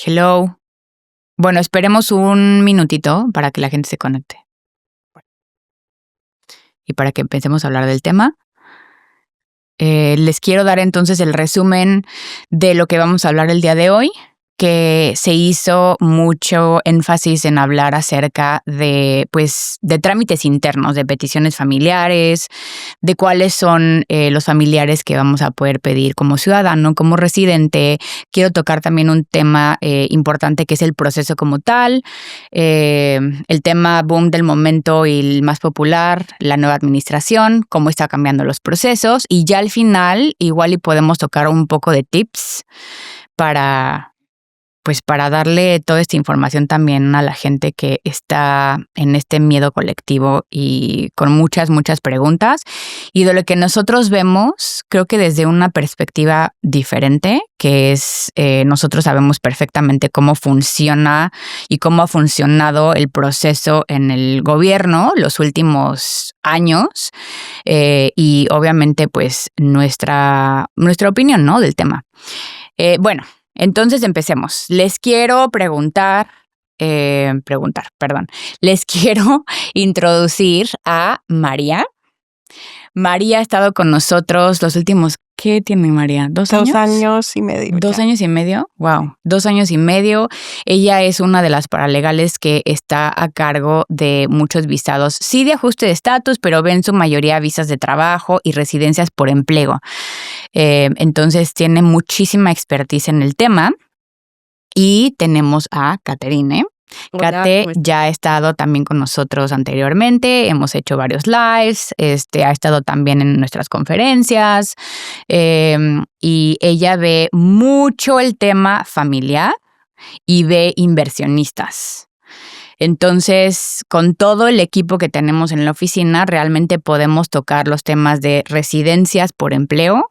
Hello. Bueno, esperemos un minutito para que la gente se conecte. Y para que empecemos a hablar del tema. Les quiero dar entonces el resumen de lo que vamos a hablar el día de hoy, que se hizo mucho énfasis en hablar acerca de trámites internos, de peticiones familiares, de cuáles son los familiares que vamos a poder pedir como ciudadano, como residente. Quiero tocar también un tema importante que es el proceso como tal, el tema boom del momento y el más popular, la nueva administración, cómo está cambiando los procesos, y ya al final igual y podemos tocar un poco de tips para darle toda esta información también a la gente que está en este miedo colectivo y con muchas preguntas. Y de lo que nosotros vemos, creo que desde una perspectiva diferente, que es nosotros sabemos perfectamente cómo funciona y cómo ha funcionado el proceso en el gobierno los últimos años, y obviamente pues nuestra opinión, ¿no?, del tema. Entonces empecemos. Les quiero Les quiero introducir a María. María ha estado con nosotros los últimos, ¿qué tiene María? ¿2 años? 2 años y medio. 2 años y medio, wow, 2 años y medio. Ella es una de las paralegales que está a cargo de muchos visados, sí de ajuste de estatus, pero ven su mayoría visas de trabajo y residencias por empleo. Entonces tiene muchísima expertise en el tema. Y tenemos a Caterine. Kate ya ha estado también con nosotros anteriormente, hemos hecho varios lives, ha estado también en nuestras conferencias, y ella ve mucho el tema familiar y ve inversionistas. Entonces, con todo el equipo que tenemos en la oficina, realmente podemos tocar los temas de residencias por empleo,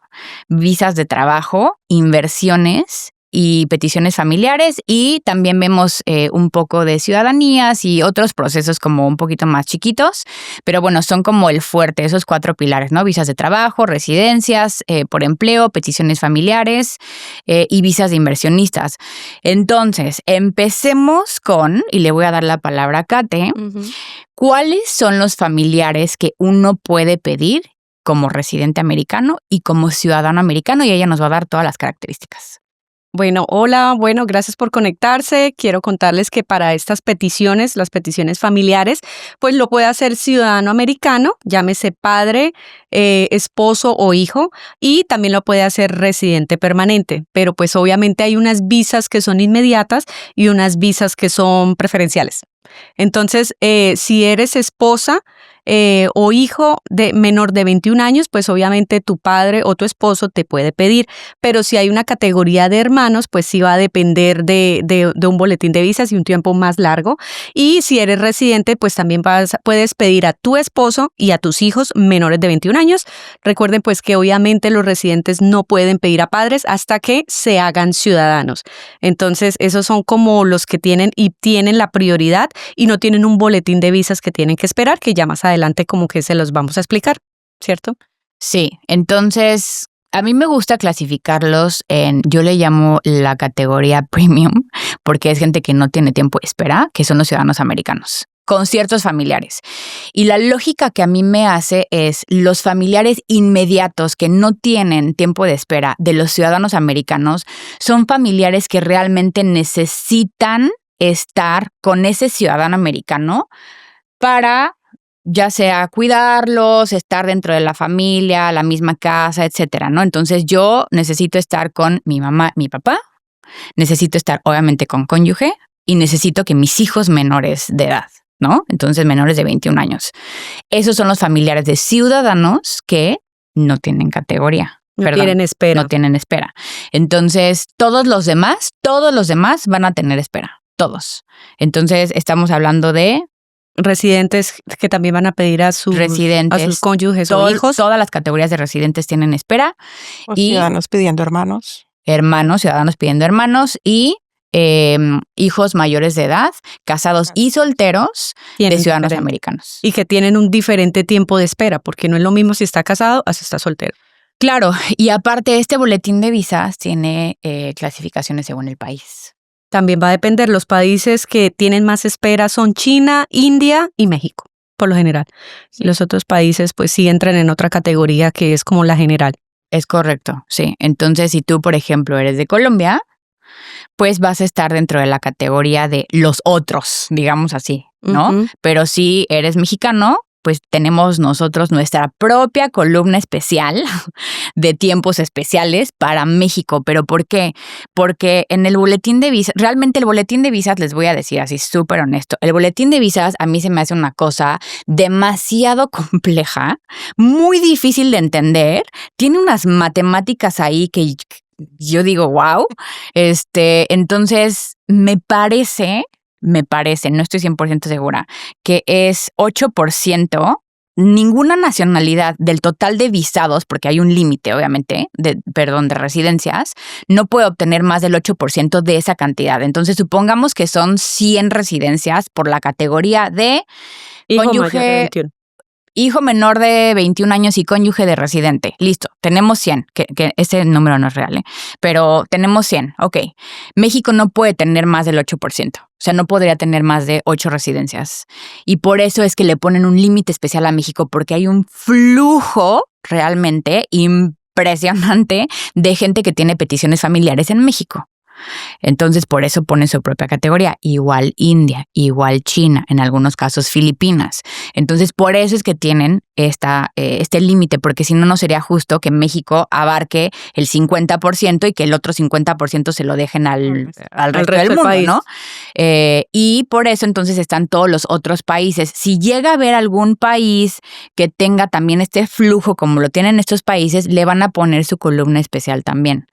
visas de trabajo, inversiones y peticiones familiares, y también vemos un poco de ciudadanías y otros procesos como un poquito más chiquitos, pero bueno, son como el fuerte, esos 4 pilares, ¿no? Visas de trabajo, residencias por empleo, peticiones familiares y visas de inversionistas. Entonces, empecemos con, y le voy a dar la palabra a Kate, ¿cuáles son los familiares que uno puede pedir como residente americano y como ciudadano americano? Y ella nos va a dar todas las características. Bueno, hola, gracias por conectarse. Quiero contarles que para estas peticiones, las peticiones familiares, pues lo puede hacer ciudadano americano, llámese padre, esposo o hijo, y también lo puede hacer residente permanente. Pero pues obviamente hay unas visas que son inmediatas y unas visas que son preferenciales. Entonces, si eres esposa o hijo de menor de 21 años, pues obviamente tu padre o tu esposo te puede pedir. Pero si hay una categoría de hermanos, pues sí va a depender de un boletín de visas y un tiempo más largo. Y si eres residente, pues también puedes pedir a tu esposo y a tus hijos menores de 21 años. Recuerden pues que obviamente los residentes no pueden pedir a padres hasta que se hagan ciudadanos. Entonces, esos son como los que tienen la prioridad y no tienen un boletín de visas que tienen que esperar, que ya más adelante como que se los vamos a explicar, ¿cierto? Sí, entonces a mí me gusta clasificarlos yo le llamo la categoría premium, porque es gente que no tiene tiempo de espera, que son los ciudadanos americanos, con ciertos familiares. Y la lógica que a mí me hace es los familiares inmediatos que no tienen tiempo de espera de los ciudadanos americanos son familiares que realmente necesitan estar con ese ciudadano americano para ya sea cuidarlos, estar dentro de la familia, la misma casa, etcétera, ¿no? Entonces yo necesito estar con mi mamá, mi papá, necesito estar obviamente con cónyuge y necesito que mis hijos menores de edad, ¿no? Entonces menores de 21 años. Esos son los familiares de ciudadanos que no tienen categoría. No tienen espera. Entonces todos los demás van a tener espera. Todos. Entonces, estamos hablando de residentes que también van a pedir a sus cónyuges o hijos. Todas las categorías de residentes tienen espera. O ciudadanos pidiendo hermanos. Ciudadanos pidiendo hermanos y hijos mayores de edad, casados y solteros de ciudadanos americanos. Y que tienen un diferente tiempo de espera, porque no es lo mismo si está casado o si está soltero. Claro, y aparte este boletín de visas tiene clasificaciones según el país. También va a depender. Los países que tienen más espera son China, India y México, por lo general. Los otros países pues sí entran en otra categoría que es como la general. Es correcto, sí. Entonces, si tú, por ejemplo, eres de Colombia, pues vas a estar dentro de la categoría de los otros, digamos así, ¿no? Ujú. Pero si eres mexicano, pues tenemos nosotros nuestra propia columna especial de tiempos especiales para México. ¿Pero por qué? Porque en el boletín de visas, realmente el boletín de visas, les voy a decir así súper honesto, el boletín de visas a mí se me hace una cosa demasiado compleja, muy difícil de entender, tiene unas matemáticas ahí que yo digo, wow. Entonces me parece, no estoy 100% segura, que es 8%, ninguna nacionalidad del total de visados, porque hay un límite, obviamente, de residencias, no puede obtener más del 8% de esa cantidad. Entonces, supongamos que son 100 residencias por la categoría de Hijo mayor de cónyuge, 21. hijo menor de 21 años y cónyuge de residente. Listo, tenemos 100, que ese número no es real, pero tenemos 100, ok. México no puede tener más del 8%, o sea, no podría tener más de 8 residencias. Y por eso es que le ponen un límite especial a México, porque hay un flujo realmente impresionante de gente que tiene peticiones familiares en México. Entonces, por eso ponen su propia categoría. Igual India, igual China, en algunos casos Filipinas. Entonces, por eso es que tienen este límite, porque si no, no sería justo que México abarque el 50% y que el otro 50% se lo dejen al resto del mundo, país, ¿no? Y por eso entonces están todos los otros países. Si llega a haber algún país que tenga también este flujo como lo tienen estos países, le van a poner su columna especial también.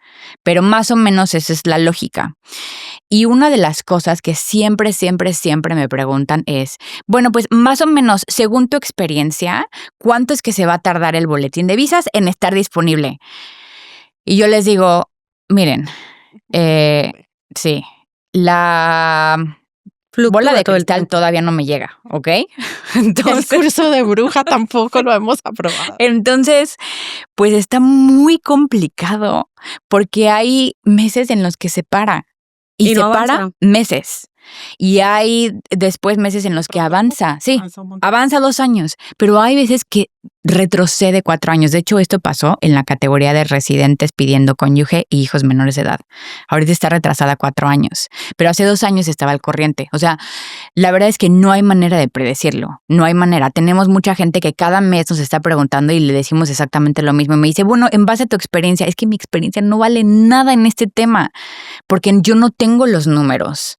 Pero más o menos esa es la lógica. Y una de las cosas que siempre me preguntan es, bueno, pues más o menos, según tu experiencia, ¿cuánto es que se va a tardar el boletín de visas en estar disponible? Y yo les digo, miren, sí, la bola de cristal todavía no me llega, ¿ok? Entonces, el curso de bruja tampoco lo hemos aprobado. Entonces, pues está muy complicado porque hay meses en los que se para y se para meses. Y hay después meses en los que avanza. Sí, avanza 2 años, pero hay veces que retrocede 4 años. De hecho, esto pasó en la categoría de residentes pidiendo cónyuge y hijos menores de edad. Ahorita está retrasada 4 años, pero hace 2 años estaba al corriente. O sea, la verdad es que no hay manera de predecirlo. No hay manera. Tenemos mucha gente que cada mes nos está preguntando y le decimos exactamente lo mismo. Y me dice, bueno, en base a tu experiencia, es que mi experiencia no vale nada en este tema porque yo no tengo los números.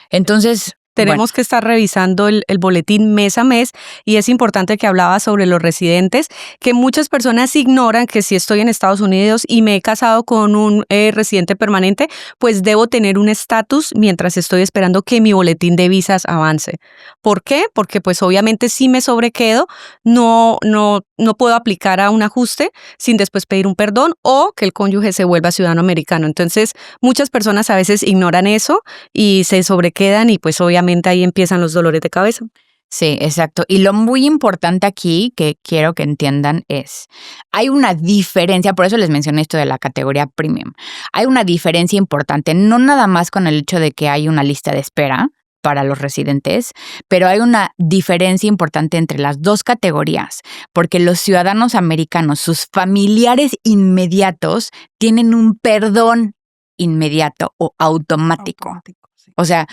Entonces, tenemos que estar revisando el boletín mes a mes y es importante que hablaba sobre los residentes, que muchas personas ignoran que si estoy en Estados Unidos y me he casado con un residente permanente, pues debo tener un estatus mientras estoy esperando que mi boletín de visas avance. ¿Por qué? Porque pues obviamente si me sobrequedo, no puedo aplicar a un ajuste sin después pedir un perdón o que el cónyuge se vuelva ciudadano americano. Entonces, muchas personas a veces ignoran eso y se sobrequedan y pues obviamente ahí empiezan los dolores de cabeza. Sí, exacto. Y lo muy importante aquí que quiero que entiendan es, hay una diferencia, por eso les mencioné esto de la categoría premium. Hay una diferencia importante, no nada más con el hecho de que hay una lista de espera para los residentes, pero hay una diferencia importante entre las dos categorías, porque los ciudadanos americanos, sus familiares inmediatos, tienen un perdón inmediato o automático. O sea,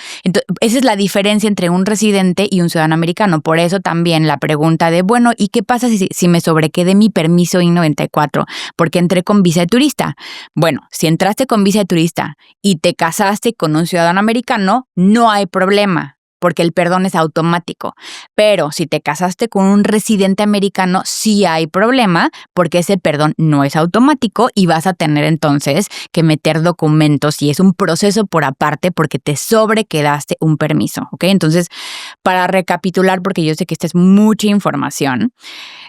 esa es la diferencia entre un residente y un ciudadano americano. Por eso también la pregunta de, bueno, ¿y qué pasa si me sobrequedé mi permiso I-94? Porque entré con visa de turista. Bueno, si entraste con visa de turista y te casaste con un ciudadano americano, no hay problema, porque el perdón es automático. Pero si te casaste con un residente americano, sí hay problema, porque ese perdón no es automático y vas a tener entonces que meter documentos y es un proceso por aparte porque te sobrequedaste un permiso, ¿ok? Entonces, para recapitular, porque yo sé que esta es mucha información,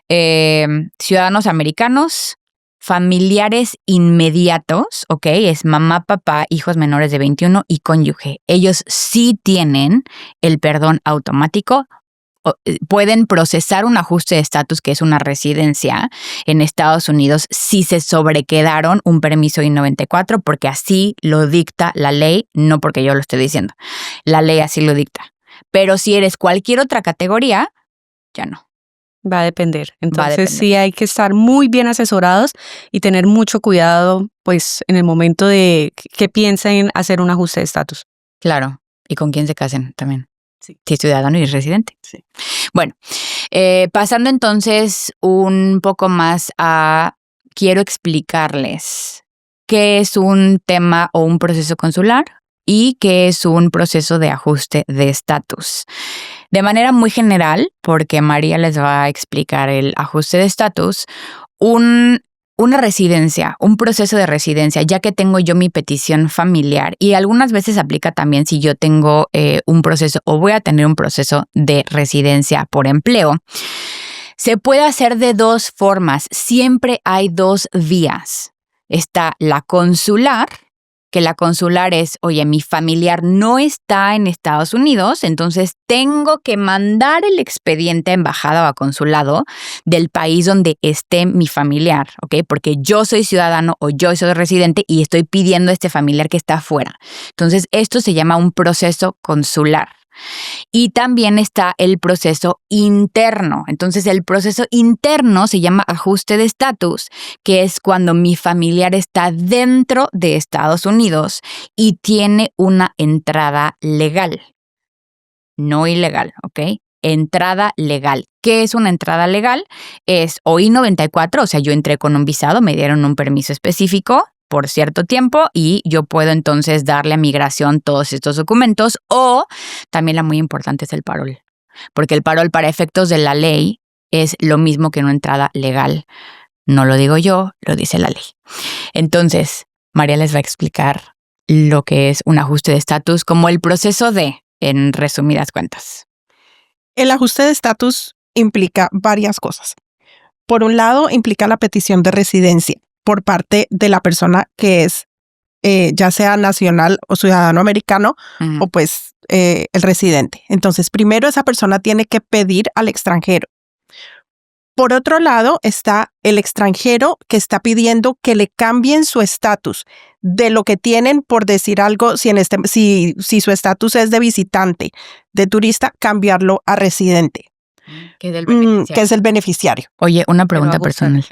ciudadanos americanos, familiares inmediatos, ¿ok? Es mamá, papá, hijos menores de 21 y cónyuge. Ellos sí tienen el perdón automático pueden procesar un ajuste de estatus, que es una residencia en Estados Unidos, si se sobrequedaron un permiso I-94, porque así lo dicta la ley, no porque yo lo esté diciendo. La ley así lo dicta. Pero si eres cualquier otra categoría, ya no. Va a depender. Entonces depender. sí hay que estar muy bien asesorados y tener mucho cuidado pues en el momento de que piensen hacer un ajuste de estatus. Claro. Y con quién se casen también. Sí. Si es ciudadano y residente. Sí. Bueno, pasando entonces un poco más quiero explicarles qué es un tema o un proceso consular y qué es un proceso de ajuste de estatus. De manera muy general, porque María les va a explicar el ajuste de estatus, una residencia, un proceso de residencia, ya que tengo yo mi petición familiar, y algunas veces aplica también si yo tengo un proceso o voy a tener un proceso de residencia por empleo, se puede hacer de dos formas. Siempre hay dos vías. Está la consular, que la consular es, oye, mi familiar no está en Estados Unidos, entonces tengo que mandar el expediente a embajada o a consulado del país donde esté mi familiar, ¿ok? Porque yo soy ciudadano o yo soy residente y estoy pidiendo a este familiar que está afuera. Entonces, esto se llama un proceso consular. Y también está el proceso interno. Entonces, el proceso interno se llama ajuste de estatus, que es cuando mi familiar está dentro de Estados Unidos y tiene una entrada legal. No ilegal, ¿ok? Entrada legal. ¿Qué es una entrada legal? Es o I-94, o sea, yo entré con un visado, me dieron un permiso específico por cierto tiempo y yo puedo entonces darle a migración todos estos documentos, o también la muy importante es el parol, porque el parol para efectos de la ley es lo mismo que una entrada legal. No lo digo yo, lo dice la ley. Entonces, María les va a explicar lo que es un ajuste de estatus como el proceso en resumidas cuentas. El ajuste de estatus implica varias cosas. Por un lado, implica la petición de residencia por parte de la persona que es ya sea nacional o ciudadano americano, o pues el residente. Entonces, primero esa persona tiene que pedir al extranjero. Por otro lado, está el extranjero que está pidiendo que le cambien su estatus de lo que tienen, por decir algo, si su estatus es de visitante, de turista, cambiarlo a residente. Que es el beneficiario. Que es el beneficiario. Oye, una pregunta personal.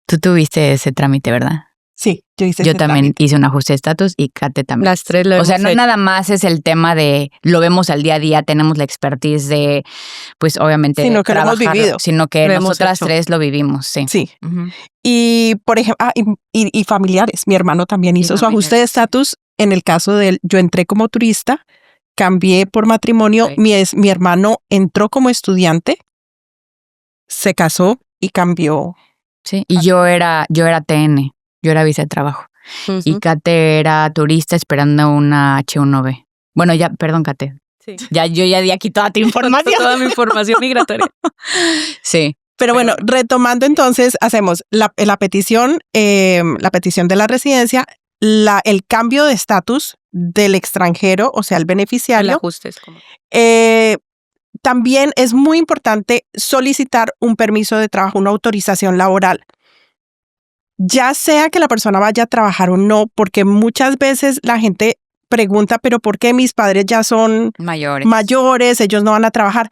Tú tuviste ese trámite, ¿verdad? Sí, yo también hice un ajuste de estatus y Kate también. Las tres lo hemos O sea, no hecho. nada más es el tema de lo vemos al día a día, tenemos la expertise de, pues obviamente, sino que lo hemos vivido. Sino que Lo hemos nosotras hecho. tres lo vivimos, sí. Sí. Uh-huh. Y, por ejemplo, y familiares. Mi hermano también hizo su ajuste de estatus. En el caso de él, yo entré como turista, cambié por matrimonio. Okay. Mi hermano entró como estudiante, se casó y cambió. Sí, y yo era TN, yo era visa de trabajo. Uh-huh. Y Kate era turista esperando una H1B. Bueno, ya, perdón, Kate. Sí. Yo ya di aquí toda tu información. Toda mi información migratoria. Sí. Pero bueno, retomando entonces, hacemos la petición de la residencia, el cambio de estatus del extranjero, o sea, el beneficiario. El ajuste es como... También es muy importante solicitar un permiso de trabajo, una autorización laboral. Ya sea que la persona vaya a trabajar o no, porque muchas veces la gente pregunta, pero ¿por qué mis padres ya son mayores, ellos no van a trabajar?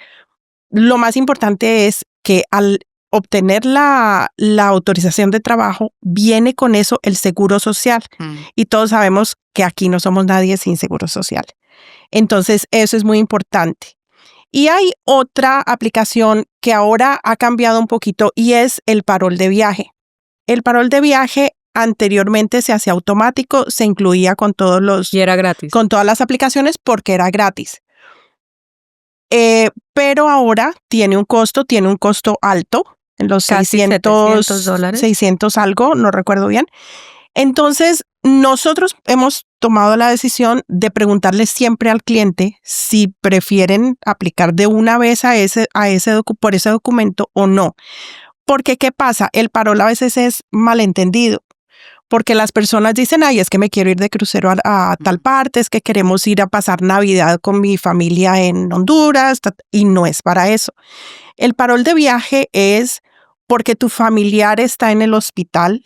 Lo más importante es que al obtener la autorización de trabajo, viene con eso el seguro social. Y todos sabemos que aquí no somos nadie sin seguro social. Entonces, eso es muy importante. Y hay otra aplicación que ahora ha cambiado un poquito y es el parol de viaje. El parol de viaje anteriormente se hacía automático, se incluía con Y era gratis. Con todas las aplicaciones porque era gratis. Pero ahora tiene un costo alto, en los casi $700. 600 algo, no recuerdo bien. Entonces, nosotros hemos tomado la decisión de preguntarle siempre al cliente si prefieren aplicar de una vez por ese documento o no. Porque, ¿qué pasa? El parol a veces es malentendido. porque las personas dicen, ay, es que me quiero ir de crucero a tal parte, es que queremos ir a pasar Navidad con mi familia en Honduras, y no es para eso. El parol de viaje es porque tu familiar está en el hospital,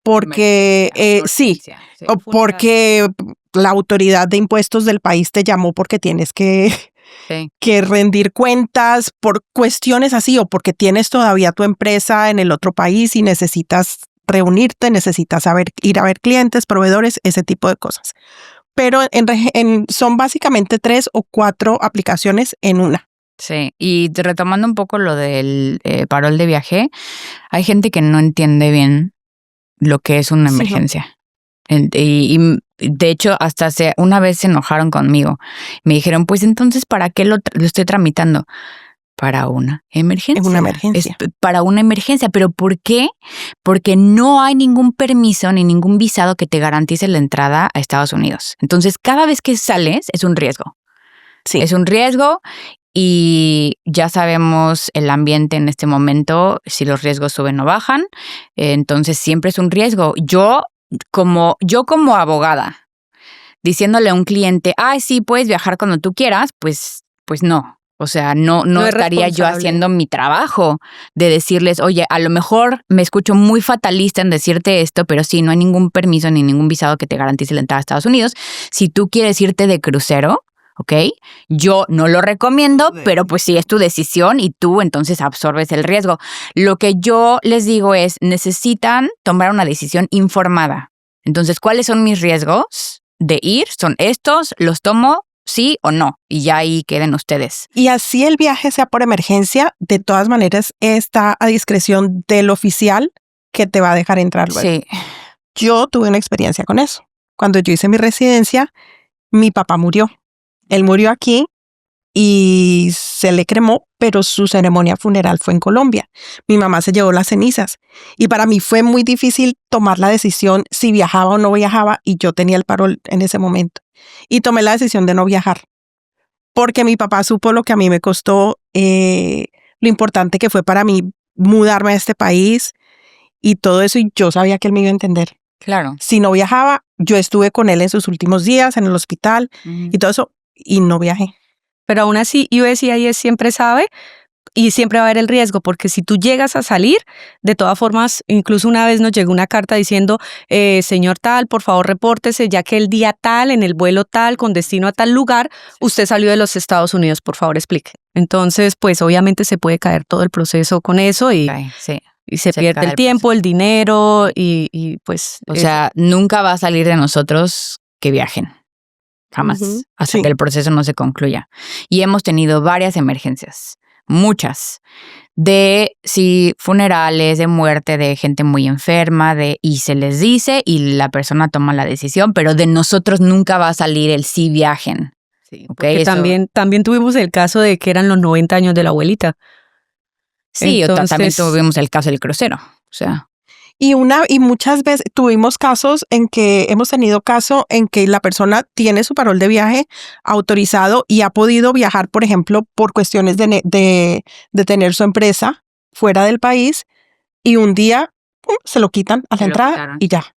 porque sí, o porque la autoridad de impuestos del país te llamó porque tienes que rendir cuentas por cuestiones así, o porque tienes todavía tu empresa en el otro país y necesitas reunirte, necesitas ir a ver clientes, proveedores, ese tipo de cosas. Pero son básicamente 3 o 4 aplicaciones en una. Sí, y retomando un poco lo del parol de viaje, hay gente que no entiende bien lo que es una emergencia. Sí. Y de hecho, hasta una vez se enojaron conmigo. Me dijeron, pues entonces, ¿para qué lo estoy tramitando? Para una emergencia. Es una emergencia. Es para una emergencia. ¿Pero por qué? Porque no hay ningún permiso ni ningún visado que te garantice la entrada a Estados Unidos. Entonces, cada vez que sales es un riesgo. Sí. Es un riesgo. Y ya sabemos el ambiente en este momento, si los riesgos suben o bajan, entonces siempre es un riesgo. Yo como abogada, diciéndole a un cliente, ay, sí, puedes viajar cuando tú quieras, pues no. O sea, no estaría yo haciendo mi trabajo de decirles, oye, a lo mejor me escucho muy fatalista en decirte esto, pero sí, no hay ningún permiso ni ningún visado que te garantice la entrada a Estados Unidos. Si tú quieres irte de crucero, ¿ok? Yo no lo recomiendo, pero pues sí es tu decisión y tú entonces absorbes el riesgo. Lo que yo les digo es, necesitan tomar una decisión informada. Entonces, ¿cuáles son mis riesgos de ir? Son estos, los tomo, sí o no, y ya ahí queden ustedes. Y así el viaje sea por emergencia, de todas maneras está a discreción del oficial que te va a dejar entrar luego. Sí. Yo tuve una experiencia con eso. Cuando yo hice mi residencia, mi papá murió. Él murió aquí y se le cremó, pero su ceremonia funeral fue en Colombia. Mi mamá se llevó las cenizas y para mí fue muy difícil tomar la decisión si viajaba o no viajaba, y yo tenía el parol en ese momento. Y tomé la decisión de no viajar porque mi papá supo lo que a mí me costó, lo importante que fue para mí mudarme a este país y todo eso, y yo sabía que él me iba a entender. Claro. Si no viajaba, yo estuve con él en sus últimos días en el hospital y todo eso, y no viajé. Pero aún así, USCIS siempre sabe y siempre va a haber el riesgo, porque si tú llegas a salir, de todas formas, incluso una vez nos llegó una carta diciendo, señor tal, por favor repórtese, ya que el día tal, en el vuelo tal, con destino a tal lugar, usted salió de los Estados Unidos, por favor explique. Entonces, pues obviamente se puede caer todo el proceso con eso y... Sí. Y se pierde el tiempo, el dinero y pues... O sea, nunca va a salir de nosotros que viajen. Jamás. Hasta que el proceso no se concluya. Y hemos tenido varias emergencias. Muchas. De funerales, de muerte, de gente muy enferma, y se les dice y la persona toma la decisión, pero de nosotros nunca va a salir el sí viajen. Sí, porque también tuvimos el caso de que eran los 90 años de la abuelita. Sí, entonces, también tuvimos el caso del crucero, o sea. Y muchas veces hemos tenido caso en que la persona tiene su parol de viaje autorizado y ha podido viajar, por ejemplo, por cuestiones de tener su empresa fuera del país, y un día se lo quitan a la entrada y ya.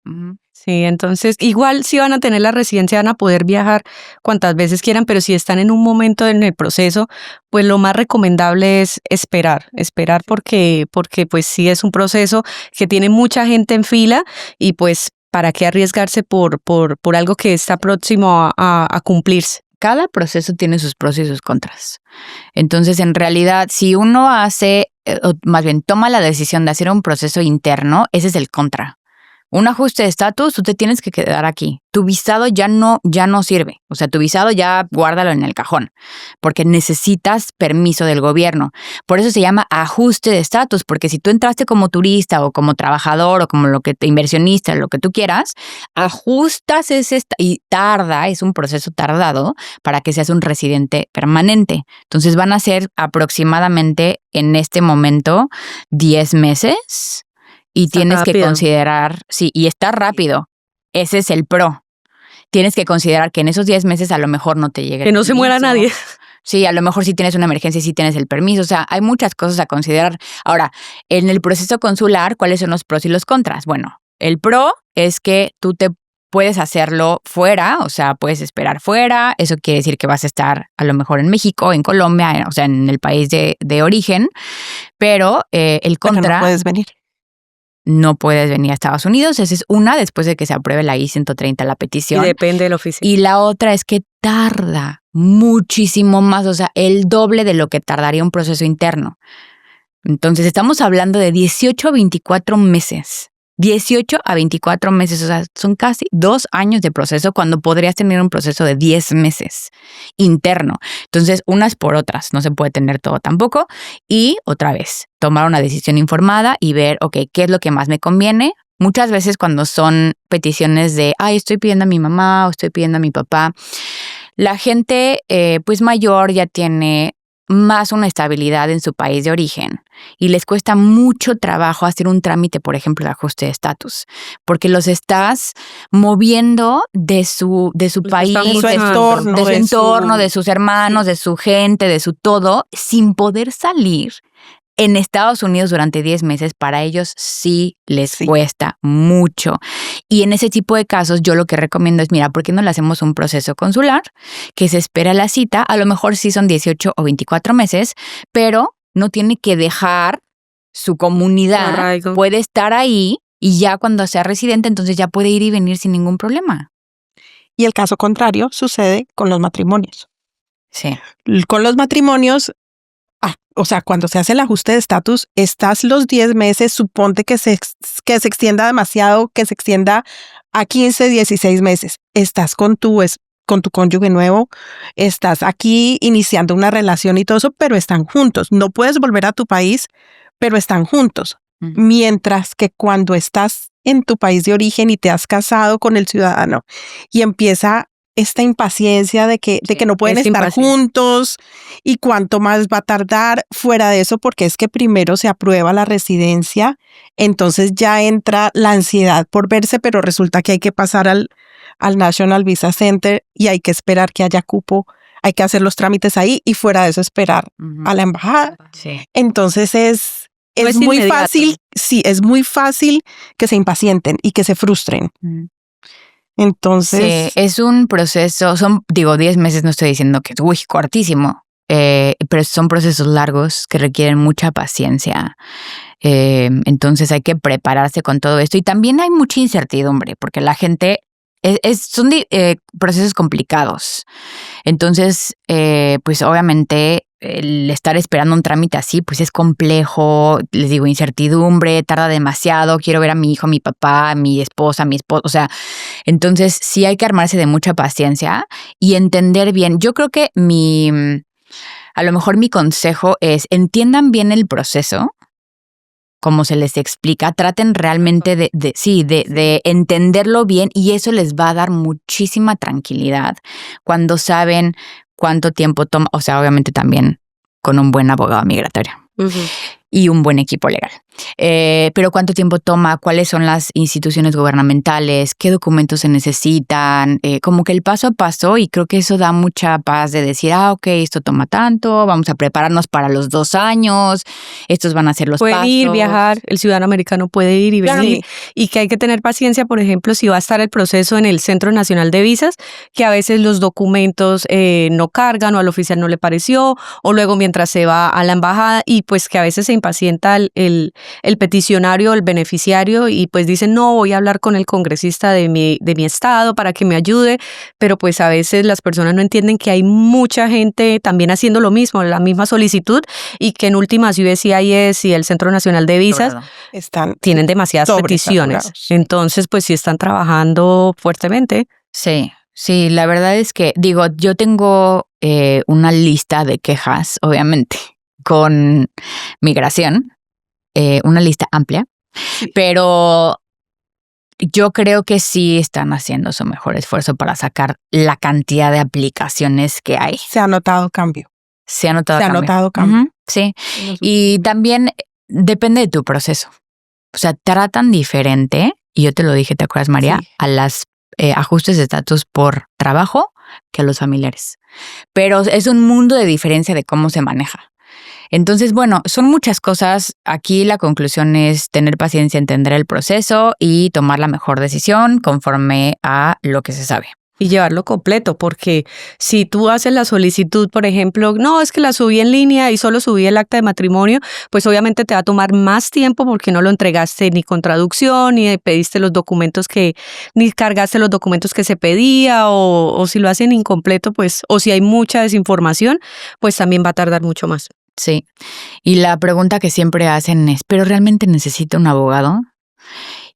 Sí, entonces igual si van a tener la residencia van a poder viajar cuantas veces quieran, pero si están en un momento en el proceso, pues lo más recomendable es esperar porque pues sí es un proceso que tiene mucha gente en fila y pues para qué arriesgarse por algo que está próximo a cumplirse. Cada proceso tiene sus pros y sus contras. Entonces, en realidad, si uno o más bien toma la decisión de hacer un proceso interno, ese es el contra. Un ajuste de estatus, tú te tienes que quedar aquí. Tu visado ya no sirve. O sea, tu visado ya guárdalo en el cajón, porque necesitas permiso del gobierno. Por eso se llama ajuste de estatus, porque si tú entraste como turista o como trabajador o como inversionista, lo que tú quieras, ajustas y es un proceso tardado para que seas un residente permanente. Entonces van a ser aproximadamente en este momento 10 meses. Y tienes que considerar, y está rápido, ese es el pro. Tienes que considerar que en esos 10 meses a lo mejor no te llegue. Que no se muera nadie. Sí, a lo mejor si tienes una emergencia, sí tienes el permiso. O sea, hay muchas cosas a considerar. Ahora, en el proceso consular, ¿cuáles son los pros y los contras? Bueno, el pro es que tú te puedes hacerlo fuera, o sea, puedes esperar fuera. Eso quiere decir que vas a estar a lo mejor en México, en Colombia, o sea, en el país de origen, pero el contra... Pero no puedes venir. No puedes venir a Estados Unidos. Esa es una, después de que se apruebe la I-130, la petición. Y depende del oficina. Y la otra es que tarda muchísimo más, o sea, el doble de lo que tardaría un proceso interno. Entonces, estamos hablando de 18 a 24 meses. 18 a 24 meses, o sea, son casi 2 años de proceso cuando podrías tener un proceso de 10 meses interno. Entonces, unas por otras, no se puede tener todo tampoco. Y otra vez, tomar una decisión informada y ver, ok, ¿qué es lo que más me conviene? Muchas veces cuando son peticiones de, ay, estoy pidiendo a mi mamá o estoy pidiendo a mi papá, la gente pues mayor ya tiene más una estabilidad en su país de origen y les cuesta mucho trabajo hacer un trámite, por ejemplo, de ajuste de estatus, porque los estás moviendo de su país, de su entorno, de sus hermanos, de su gente, de su todo, sin poder salir. En Estados Unidos durante 10 meses, para ellos sí les cuesta mucho. Y en ese tipo de casos, yo lo que recomiendo es, mira, ¿por qué no le hacemos un proceso consular que se espera la cita? A lo mejor sí son 18 o 24 meses, pero no tiene que dejar su comunidad. Arraigo. Puede estar ahí y ya cuando sea residente, entonces ya puede ir y venir sin ningún problema. Y el caso contrario sucede con los matrimonios. Sí. Con los matrimonios, o sea, cuando se hace el ajuste de estatus, estás los 10 meses, suponte que se extienda demasiado, que se extienda a 15, 16 meses. Estás con tu cónyuge nuevo, estás aquí iniciando una relación y todo eso, pero están juntos. No puedes volver a tu país, pero están juntos. Mientras que cuando estás en tu país de origen y te has casado con el ciudadano y empieza esta impaciencia de que no pueden estar juntos y cuánto más va a tardar fuera de eso, porque es que primero se aprueba la residencia, entonces ya entra la ansiedad por verse, pero resulta que hay que pasar al National Visa Center y hay que esperar que haya cupo, hay que hacer los trámites ahí y fuera de eso esperar a la embajada. Sí. Entonces es muy fácil, es muy fácil que se impacienten y que se frustren. Entonces... Sí, es un proceso, 10 meses, no estoy diciendo que es cortísimo, pero son procesos largos que requieren mucha paciencia. Entonces hay que prepararse con todo esto. Y también hay mucha incertidumbre, porque la gente, son procesos complicados. Entonces, pues obviamente el estar esperando un trámite así, pues es complejo, les digo, incertidumbre, tarda demasiado, quiero ver a mi hijo, a mi papá, a mi esposa, o sea, entonces sí hay que armarse de mucha paciencia y entender bien. Yo creo que a lo mejor mi consejo es, entiendan bien el proceso, como se les explica, traten realmente de entenderlo bien y eso les va a dar muchísima tranquilidad cuando saben cuánto tiempo toma, o sea, obviamente también con un buen abogado migratorio y un buen equipo legal. Pero cuánto tiempo toma, cuáles son las instituciones gubernamentales, qué documentos se necesitan, como que el paso a paso, y creo que eso da mucha paz de decir, ok, esto toma tanto, vamos a prepararnos para los 2 años, estos van a ser los pasos. Puede ir, viajar, el ciudadano americano puede ir y venir, y que hay que tener paciencia, por ejemplo, si va a estar el proceso en el Centro Nacional de Visas, que a veces los documentos no cargan o al oficial no le pareció, o luego mientras se va a la embajada, y pues que a veces se impacienta el peticionario, el beneficiario, y pues dicen, no, voy a hablar con el congresista de mi estado para que me ayude, pero pues a veces las personas no entienden que hay mucha gente también haciendo lo mismo, la misma solicitud, y que en últimas USCIS y el Centro Nacional de Visas tienen demasiadas peticiones. Entonces, pues sí están trabajando fuertemente. Sí, la verdad es que, yo tengo una lista de quejas, obviamente, con migración, una lista amplia, pero yo creo que sí están haciendo su mejor esfuerzo para sacar la cantidad de aplicaciones que hay. Se ha notado cambio. Se ha notado cambio. Sí, y también depende de tu proceso. O sea, tratan diferente, y yo te lo dije, ¿te acuerdas, María? A las ajustes de estatus por trabajo que a los familiares. Pero es un mundo de diferencia de cómo se maneja. Entonces, bueno, son muchas cosas. Aquí la conclusión es tener paciencia, entender el proceso y tomar la mejor decisión conforme a lo que se sabe. Y llevarlo completo, porque si tú haces la solicitud, por ejemplo, no, es que la subí en línea y solo subí el acta de matrimonio, pues obviamente te va a tomar más tiempo porque no lo entregaste ni con traducción, ni pediste los documentos ni cargaste los documentos que se pedía, o si lo hacen incompleto, pues, o si hay mucha desinformación, pues también va a tardar mucho más. Sí. Y la pregunta que siempre hacen es, ¿pero realmente necesito un abogado?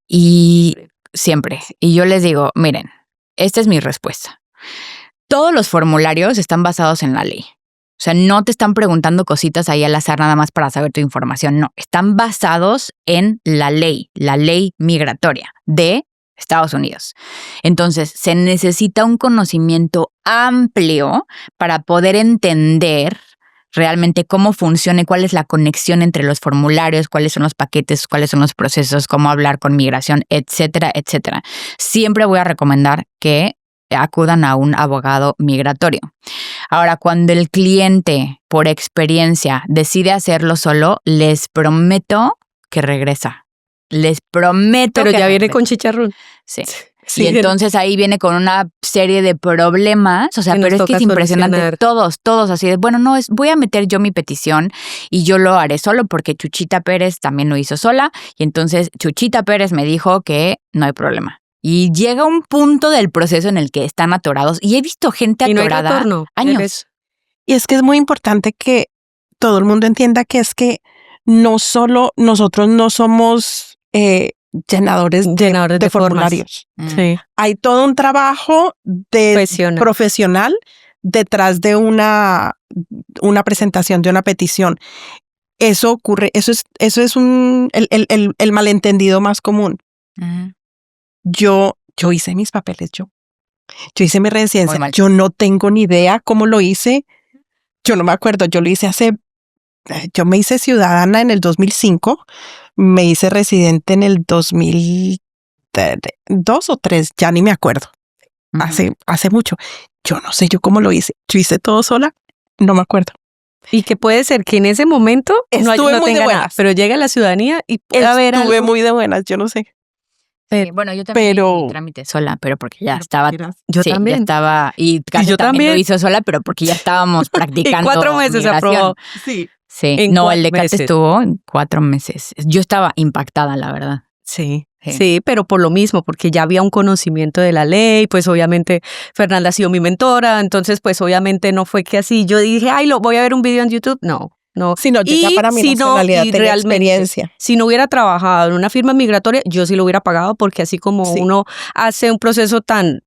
Y siempre. Y yo les digo, miren, esta es mi respuesta. Todos los formularios están basados en la ley. O sea, no te están preguntando cositas ahí al azar nada más para saber tu información. No, están basados en la ley migratoria de Estados Unidos. Entonces, se necesita un conocimiento amplio para poder entender realmente cómo funciona y cuál es la conexión entre los formularios, cuáles son los paquetes, cuáles son los procesos, cómo hablar con migración, etcétera, etcétera. Siempre voy a recomendar que acudan a un abogado migratorio. Ahora, cuando el cliente, por experiencia, decide hacerlo solo, les prometo que regresa. Les prometo Pero que ya viene regresa. con chicharrón. Sí. Sí. Y entonces ahí viene con una serie de problemas, o sea, Que nos pero es que toca es impresionante, solucionar. todos así de, bueno, no, voy a meter yo mi petición y yo lo haré solo porque Chuchita Pérez también lo hizo sola y entonces Chuchita Pérez me dijo que no hay problema. Y llega un punto del proceso en el que están atorados y he visto gente Y no hay atorada retorno. años. Y es que es muy importante que todo el mundo entienda que es que no solo nosotros no somos llenadores de formularios. Sí. Hay todo un trabajo profesional detrás de una presentación de una petición. Eso ocurre, eso es el malentendido más común. Uh-huh. Yo hice mis papeles, yo hice mi residencia. Muy mal. Yo no tengo ni idea cómo lo hice. Yo no me acuerdo. Yo me hice ciudadana en el 2005. Me hice residente en el 2002 o 3, ya ni me acuerdo. Uh-huh. Hace mucho. Yo no sé yo cómo lo hice. Yo hice todo sola. No me acuerdo. Y que puede ser que en ese momento no muy tenga de nada, pero llega la ciudadanía y puede haber Estuve algo. muy de buenas, yo no sé. Sí, bueno, yo también hice mi trámite sola, pero porque ya estaba. Yo sí, también. Ya estaba. Y Casi yo también lo también. hizo sola, pero porque ya estábamos practicando. Y 4 meses se migración. aprobó. Sí. Sí. En No, 4 el de Cate meses. estuvo en 4 meses. Yo estaba impactada, la verdad. Sí, pero por lo mismo, porque ya había un conocimiento de la ley, pues obviamente Fernanda ha sido mi mentora, entonces pues obviamente no fue que así yo dije, ay, voy a ver un video en YouTube, no. Sino ya para mi nacionalidad tenía experiencia. Si no hubiera trabajado en una firma migratoria, yo sí lo hubiera pagado, porque así como uno hace un proceso tan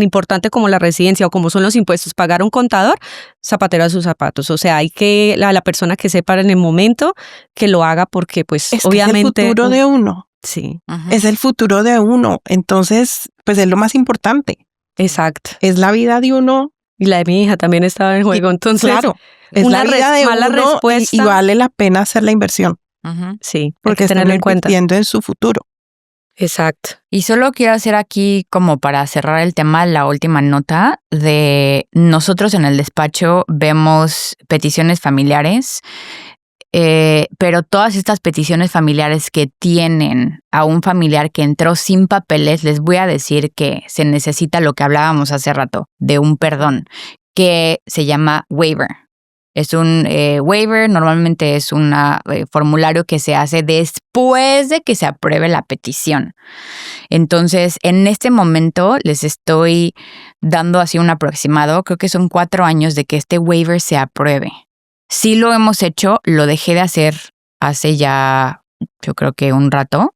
importante como la residencia o como son los impuestos, pagar a un contador, zapatero a sus zapatos. O sea, hay que la persona que sepa en el momento que lo haga, porque pues obviamente es el futuro de uno. Sí. Uh-huh. Es el futuro de uno. Entonces, pues es lo más importante. Exacto. Es la vida de uno. Y la de mi hija también estaba en juego. Entonces, claro, es una la vida de mala uno respuesta. y vale la pena hacer la inversión. Uh-huh. Sí, porque hay que tenerlo en cuenta. Invirtiendo en su futuro. Exacto. Y solo quiero hacer aquí, como para cerrar el tema, la última nota de nosotros en el despacho vemos peticiones familiares, pero todas estas peticiones familiares que tienen a un familiar que entró sin papeles, les voy a decir que se necesita lo que hablábamos hace rato, de un perdón, que se llama waiver. Es un waiver, normalmente es un formulario que se hace después de que se apruebe la petición. Entonces, en este momento les estoy dando así un aproximado, creo que son 4 años de que este waiver se apruebe. Sí lo hemos hecho, lo dejé de hacer hace ya, yo creo que un rato,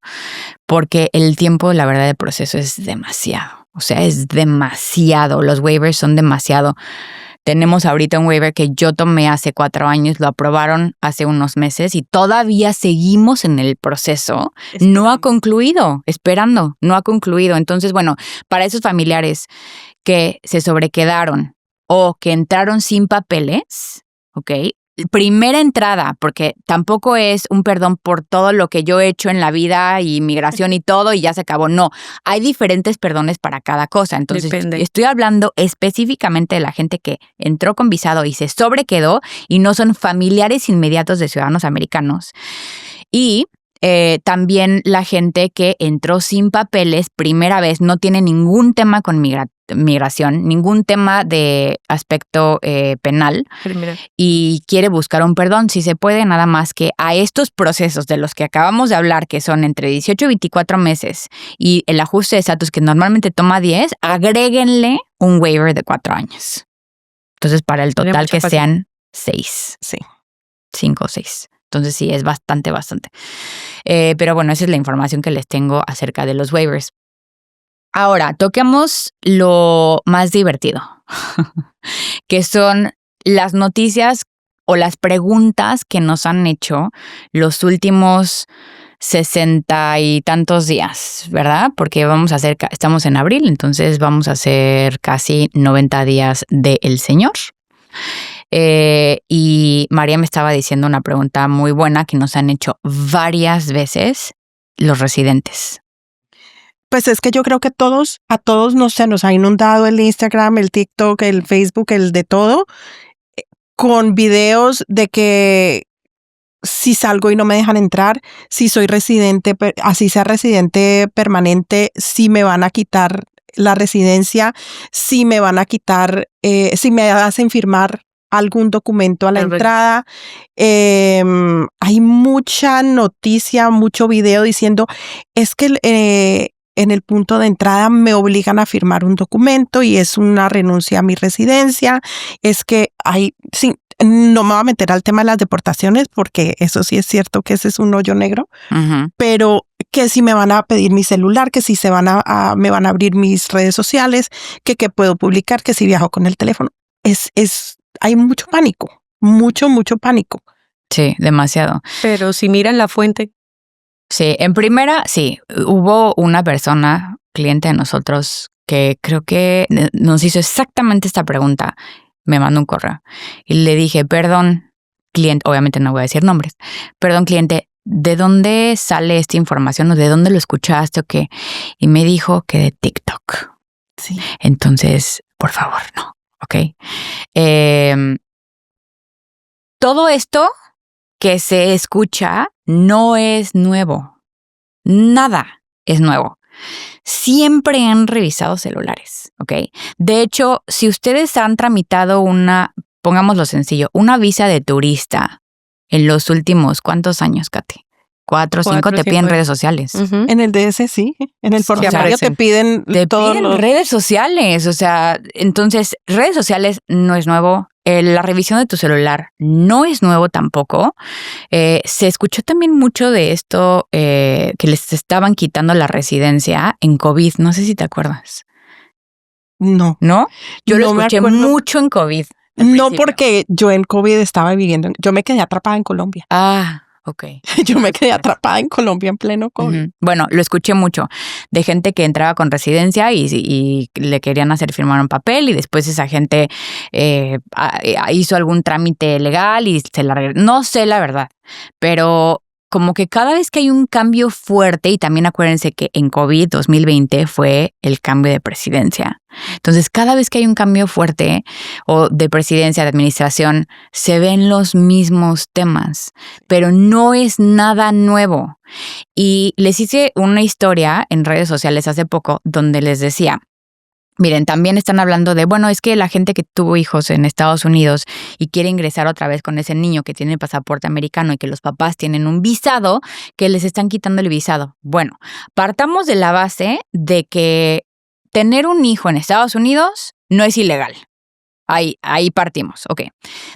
porque el tiempo, la verdad, del proceso es demasiado. O sea, es demasiado. Los waivers son demasiado. Tenemos ahorita un waiver que yo tomé hace 4 años, lo aprobaron hace unos meses y todavía seguimos en el proceso. No ha concluido, esperando, no ha concluido. Entonces, bueno, para esos familiares que se sobrequedaron o que entraron sin papeles, ¿ok? primera entrada, porque tampoco es un perdón por todo lo que yo he hecho en la vida y migración y todo y ya se acabó. No, hay diferentes perdones para cada cosa. Entonces, Depende. estoy hablando específicamente de la gente que entró con visado y se sobrequedó y no son familiares inmediatos de ciudadanos americanos. Y también la gente que entró sin papeles, primera vez, no tiene ningún tema con migración, ningún tema de aspecto penal Primero. y quiere buscar un perdón, si se puede, nada más que a estos procesos de los que acabamos de hablar, que son entre 18 y 24 meses, y el ajuste de estatus que normalmente toma 10, agréguenle un waiver de 4 años. Entonces, para el Tiene total mucha que paciencia. sean 6. Sí. 5 o 6. Entonces sí, es bastante. Pero bueno, esa es la información que les tengo acerca de los waivers. Ahora, toquemos lo más divertido, que son las noticias o las preguntas que nos han hecho los últimos 60 y tantos días, ¿verdad? Porque estamos en abril, entonces vamos a hacer casi 90 días del Señor. Y María me estaba diciendo una pregunta muy buena que nos han hecho varias veces los residentes. Pues es que yo creo que a todos nos ha inundado el Instagram, el TikTok, el Facebook, el de todo, con videos de que si salgo y no me dejan entrar, si soy residente, así sea residente permanente, si me van a quitar la residencia, si me van a quitar, si me hacen firmar algún documento a la entrada. Hay mucha noticia, mucho video diciendo, es que en el punto de entrada me obligan a firmar un documento y es una renuncia a mi residencia. Es que sí, no me voy a meter al tema de las deportaciones porque eso sí es cierto que ese es un hoyo negro, pero que si me van a pedir mi celular, que si me van a abrir mis redes sociales, que puedo publicar, que si viajo con el teléfono. Hay mucho pánico, mucho pánico. Sí, demasiado. Pero si miran la fuente. Sí, en primera, sí, hubo una persona, cliente de nosotros, que creo que nos hizo exactamente esta pregunta. Me mandó un correo y le dije, perdón, cliente, obviamente no voy a decir nombres, perdón, cliente, ¿de dónde sale esta información o de dónde lo escuchaste o qué? Y me dijo que de TikTok. Sí. Entonces, por favor, no. ¿Ok? Todo esto que se escucha no es nuevo. Nada es nuevo. Siempre han revisado celulares, ¿ok? De hecho, si ustedes han tramitado pongámoslo sencillo, una visa de turista en los últimos, ¿cuántos años, Katy? 4 o 5 te piden redes sociales. En el DS sí, en el formulario te piden redes sociales, o sea, entonces redes sociales no es nuevo, la revisión de tu celular no es nuevo tampoco. Se escuchó también mucho de esto que les estaban quitando la residencia en COVID, no sé si te acuerdas. No. ¿No? Yo lo escuché mucho en COVID. No, porque yo en COVID estaba viviendo, yo me quedé atrapada en Colombia. Ok. Yo me quedé atrapada en Colombia en pleno COVID. Bueno, lo escuché mucho de gente que entraba con residencia y le querían hacer firmar un papel y después esa gente hizo algún trámite legal y se la regresó. No sé la verdad, pero como que cada vez que hay un cambio fuerte, y también acuérdense que en COVID 2020 fue el cambio de presidencia. Entonces, cada vez que hay un cambio fuerte o de presidencia, de administración, se ven los mismos temas, pero no es nada nuevo. Y les hice una historia en redes sociales hace poco donde les decía, miren, también están hablando de, bueno, es que la gente que tuvo hijos en Estados Unidos y quiere ingresar otra vez con ese niño que tiene el pasaporte americano y que los papás tienen un visado, que les están quitando el visado. Bueno, partamos de la base de que tener un hijo en Estados Unidos no es ilegal. Ahí partimos, ok.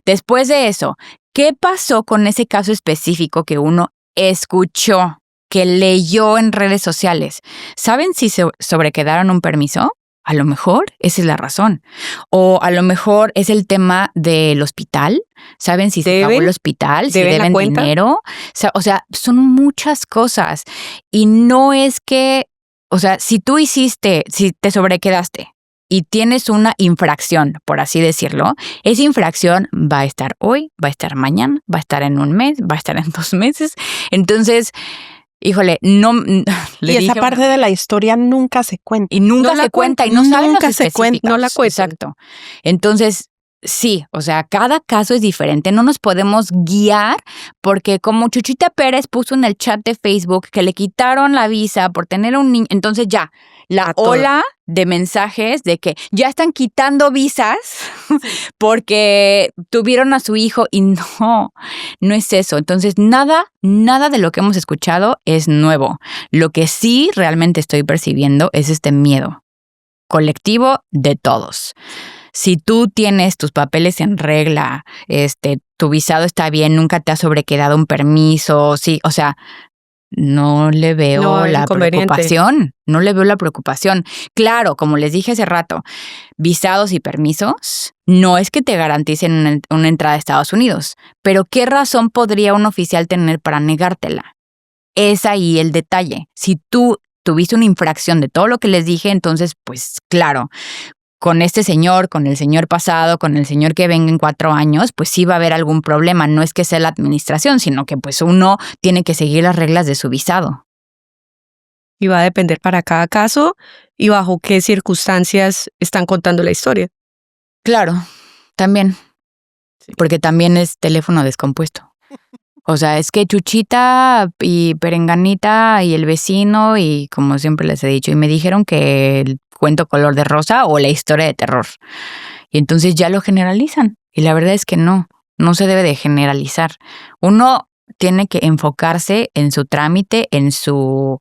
Después de eso, ¿qué pasó con ese caso específico que uno escuchó, que leyó en redes sociales? ¿Saben si se sobrequedaron un permiso? A lo mejor esa es la razón. O a lo mejor es el tema del hospital. ¿Saben si se pagó el hospital? ¿Si deben dinero? O sea, son muchas cosas. Y no es que, o sea, si te sobrequedaste y tienes una infracción, por así decirlo, esa infracción va a estar hoy, va a estar mañana, va a estar en un mes, va a estar en 2 meses. Entonces, híjole, no. Y esa parte de la historia nunca se cuenta. Y nunca se cuenta y no saben los Nunca se cuenta. específicos. No la cuentan. Exacto. Entonces, sí, o sea, cada caso es diferente. No nos podemos guiar porque como Chuchita Pérez puso en el chat de Facebook que le quitaron la visa por tener un niño, entonces ya, la ola de mensajes de que ya están quitando visas porque tuvieron a su hijo y no es eso. Entonces, nada de lo que hemos escuchado es nuevo. Lo que sí realmente estoy percibiendo es este miedo colectivo de todos. Si tú tienes tus papeles en regla, tu visado está bien, nunca te ha sobrequedado un permiso, sí, o sea, no le veo la preocupación. No le veo la preocupación. Claro, como les dije hace rato, visados y permisos no es que te garanticen una entrada a Estados Unidos, pero ¿qué razón podría un oficial tener para negártela? Es ahí el detalle. Si tú tuviste una infracción de todo lo que les dije, entonces, pues claro, con este señor, con el señor pasado, con el señor que venga en 4 años, pues sí va a haber algún problema. No es que sea la administración, sino que pues uno tiene que seguir las reglas de su visado. Y va a depender para cada caso y bajo qué circunstancias están contando la historia. Claro, también. Porque también es teléfono descompuesto. O sea, es que Chuchita y Perenganita y el vecino y como siempre les he dicho, y me dijeron que el cuento color de rosa o la historia de terror. Y entonces ya lo generalizan. Y la verdad es que no se debe de generalizar. Uno tiene que enfocarse en su trámite, en sus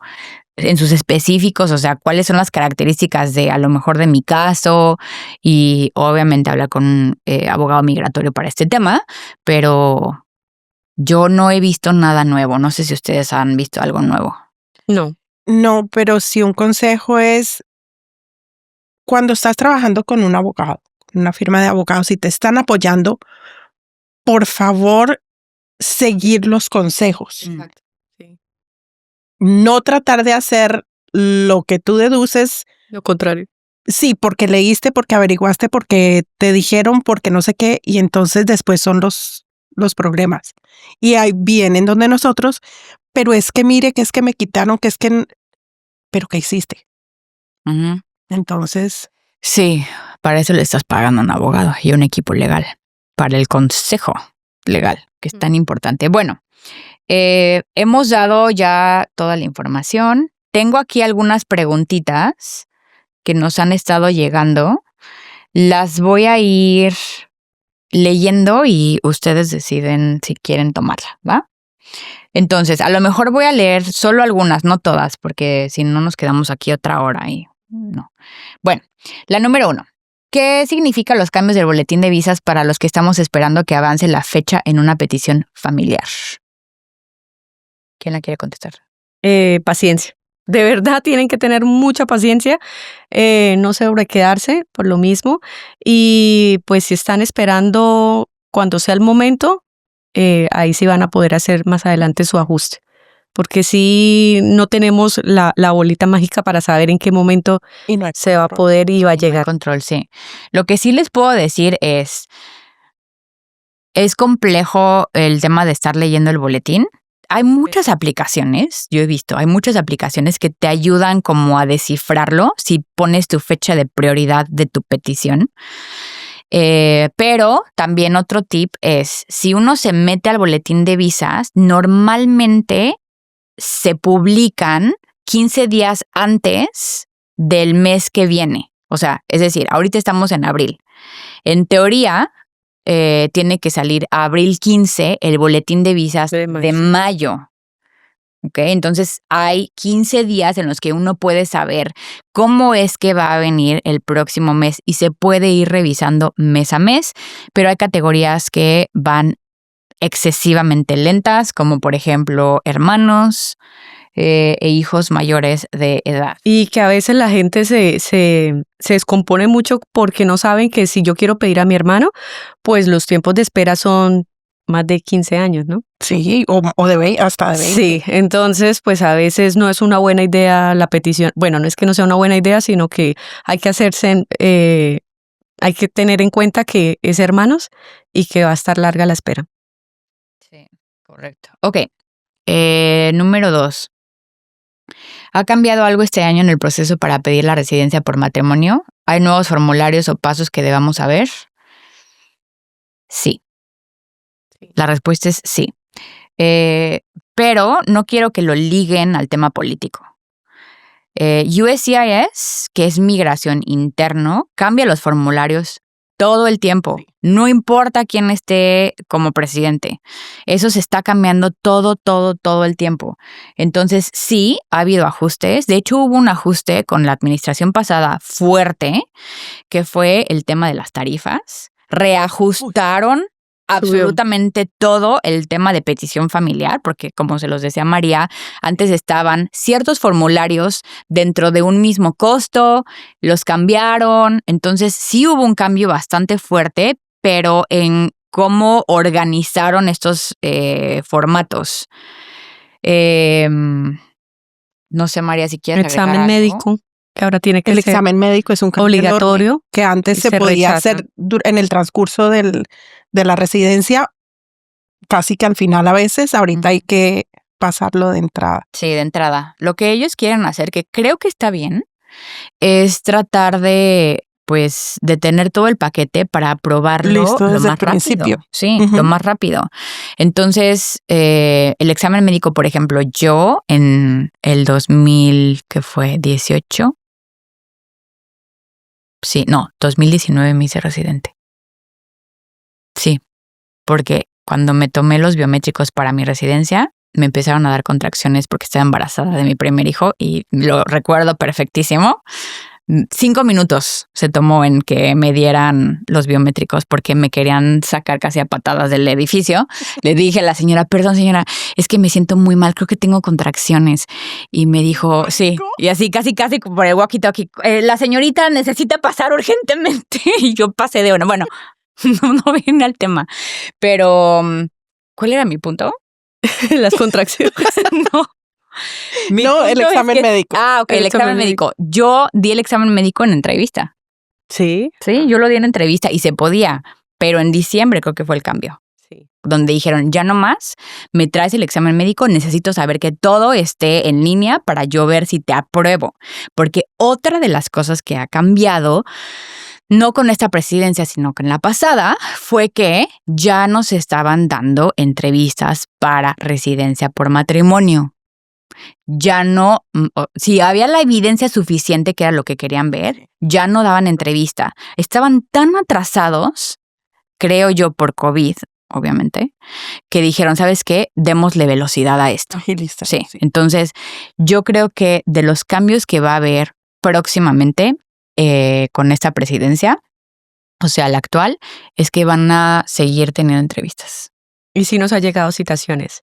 específicos, o sea, cuáles son las características de a lo mejor de mi caso y obviamente hablar con un abogado migratorio para este tema, pero yo no he visto nada nuevo. No sé si ustedes han visto algo nuevo. No, pero sí un consejo es cuando estás trabajando con un abogado, una firma de abogados, y te están apoyando, por favor, seguir los consejos. Exacto. Sí. No tratar de hacer lo que tú deduces. Lo contrario. Sí, porque leíste, porque averiguaste, porque te dijeron, porque no sé qué, y entonces después son los problemas. Y ahí vienen donde nosotros, pero es que mire, que es que me quitaron, que es que... ¿Pero qué hiciste? Uh-huh. Entonces... Sí, para eso le estás pagando a un abogado y a un equipo legal, para el consejo legal, que es tan importante. Bueno, hemos dado ya toda la información. Tengo aquí algunas preguntitas que nos han estado llegando. Las voy a ir leyendo y ustedes deciden si quieren tomarla, ¿va? Entonces, a lo mejor voy a leer solo algunas, no todas, porque si no nos quedamos aquí otra hora y no. Bueno, la número 1. ¿Qué significan los cambios del boletín de visas para los que estamos esperando que avance la fecha en una petición familiar? ¿Quién la quiere contestar? Paciencia. De verdad tienen que tener mucha paciencia, no sobrequedarse por lo mismo. Y pues si están esperando cuando sea el momento, ahí sí van a poder hacer más adelante su ajuste. Porque si no tenemos la bolita mágica para saber en qué momento se va a poder y va a llegar. Control, sí. Lo que sí les puedo decir es complejo el tema de estar leyendo el boletín. Hay muchas aplicaciones, yo he visto, hay muchas aplicaciones que te ayudan como a descifrarlo si pones tu fecha de prioridad de tu petición. Pero también otro tip es, si uno se mete al boletín de visas, normalmente se publican 15 días antes del mes que viene. O sea, es decir, ahorita estamos en abril. En teoría, tiene que salir a abril 15 el boletín de visas de mayo. ¿Ok? Entonces, hay 15 días en los que uno puede saber cómo es que va a venir el próximo mes y se puede ir revisando mes a mes, pero hay categorías que van excesivamente lentas, como por ejemplo hermanos e hijos mayores de edad. Y que a veces la gente se descompone mucho porque no saben que si yo quiero pedir a mi hermano, pues los tiempos de espera son más de 15 años, ¿no? Sí, o hasta de 20. Sí, entonces pues a veces no es una buena idea la petición. Bueno, no es que no sea una buena idea, sino que hay que hay que tener en cuenta que es hermanos y que va a estar larga la espera. Sí, correcto. Ok, número 2. ¿Ha cambiado algo este año en el proceso para pedir la residencia por matrimonio? ¿Hay nuevos formularios o pasos que debamos saber? Sí. La respuesta es sí. Pero no quiero que lo liguen al tema político. USCIS, que es migración interno, cambia los formularios todo el tiempo. No importa quién esté como presidente. Eso se está cambiando todo el tiempo. Entonces, sí, ha habido ajustes. De hecho, hubo un ajuste con la administración pasada fuerte, que fue el tema de las tarifas. Reajustaron absolutamente todo el tema de petición familiar, porque como se los decía María, antes estaban ciertos formularios dentro de un mismo costo, los cambiaron, entonces sí hubo un cambio bastante fuerte, pero en cómo organizaron estos formatos. No sé, María, si quieres agregar Examen algo. médico, que ahora tiene que El ser examen médico es un cambio obligatorio, enorme, que antes y se se podía rechaza. hacer en el transcurso de la residencia, casi que al final a veces, ahorita hay que pasarlo de entrada. Sí, de entrada. Lo que ellos quieren hacer, que creo que está bien, es tratar de tener todo el paquete para aprobarlo Listo lo desde más el rápido. principio. Sí, Ujú. lo más rápido. Entonces, el examen médico, por ejemplo, yo en el 2000, ¿qué fue? 18. Sí, no, 2019 me hice residente. Sí, porque cuando me tomé los biométricos para mi residencia, me empezaron a dar contracciones porque estaba embarazada de mi primer hijo y lo recuerdo perfectísimo. 5 minutos se tomó en que me dieran los biométricos porque me querían sacar casi a patadas del edificio. Le dije a la señora, perdón señora, es que me siento muy mal, creo que tengo contracciones. Y me dijo, sí, y así casi por el walkie-talkie, la señorita necesita pasar urgentemente. Y yo pasé de una, bueno, no viene al tema, pero ¿cuál era mi punto? las contracciones. No. Mi No, el punto es examen que- médico. Ah, ok, el examen médico. Yo di el examen médico en entrevista. Sí. Sí, yo lo di en entrevista y se podía, pero en diciembre creo que fue el cambio, Sí. donde dijeron, ya no más, me traes el examen médico, necesito saber que todo esté en línea para yo ver si te apruebo. Porque otra de las cosas que ha cambiado, no con esta presidencia, sino con la pasada, fue que ya nos estaban dando entrevistas para residencia por matrimonio. Ya no, si había la evidencia suficiente que era lo que querían ver, ya no daban entrevista. Estaban tan atrasados, creo yo, por COVID, obviamente, que dijeron, ¿sabes qué? Démosle velocidad a esto. Agilista. Sí, entonces yo creo que de los cambios que va a haber próximamente con esta presidencia, o sea, la actual, es que van a seguir teniendo entrevistas. Y sí nos ha llegado citaciones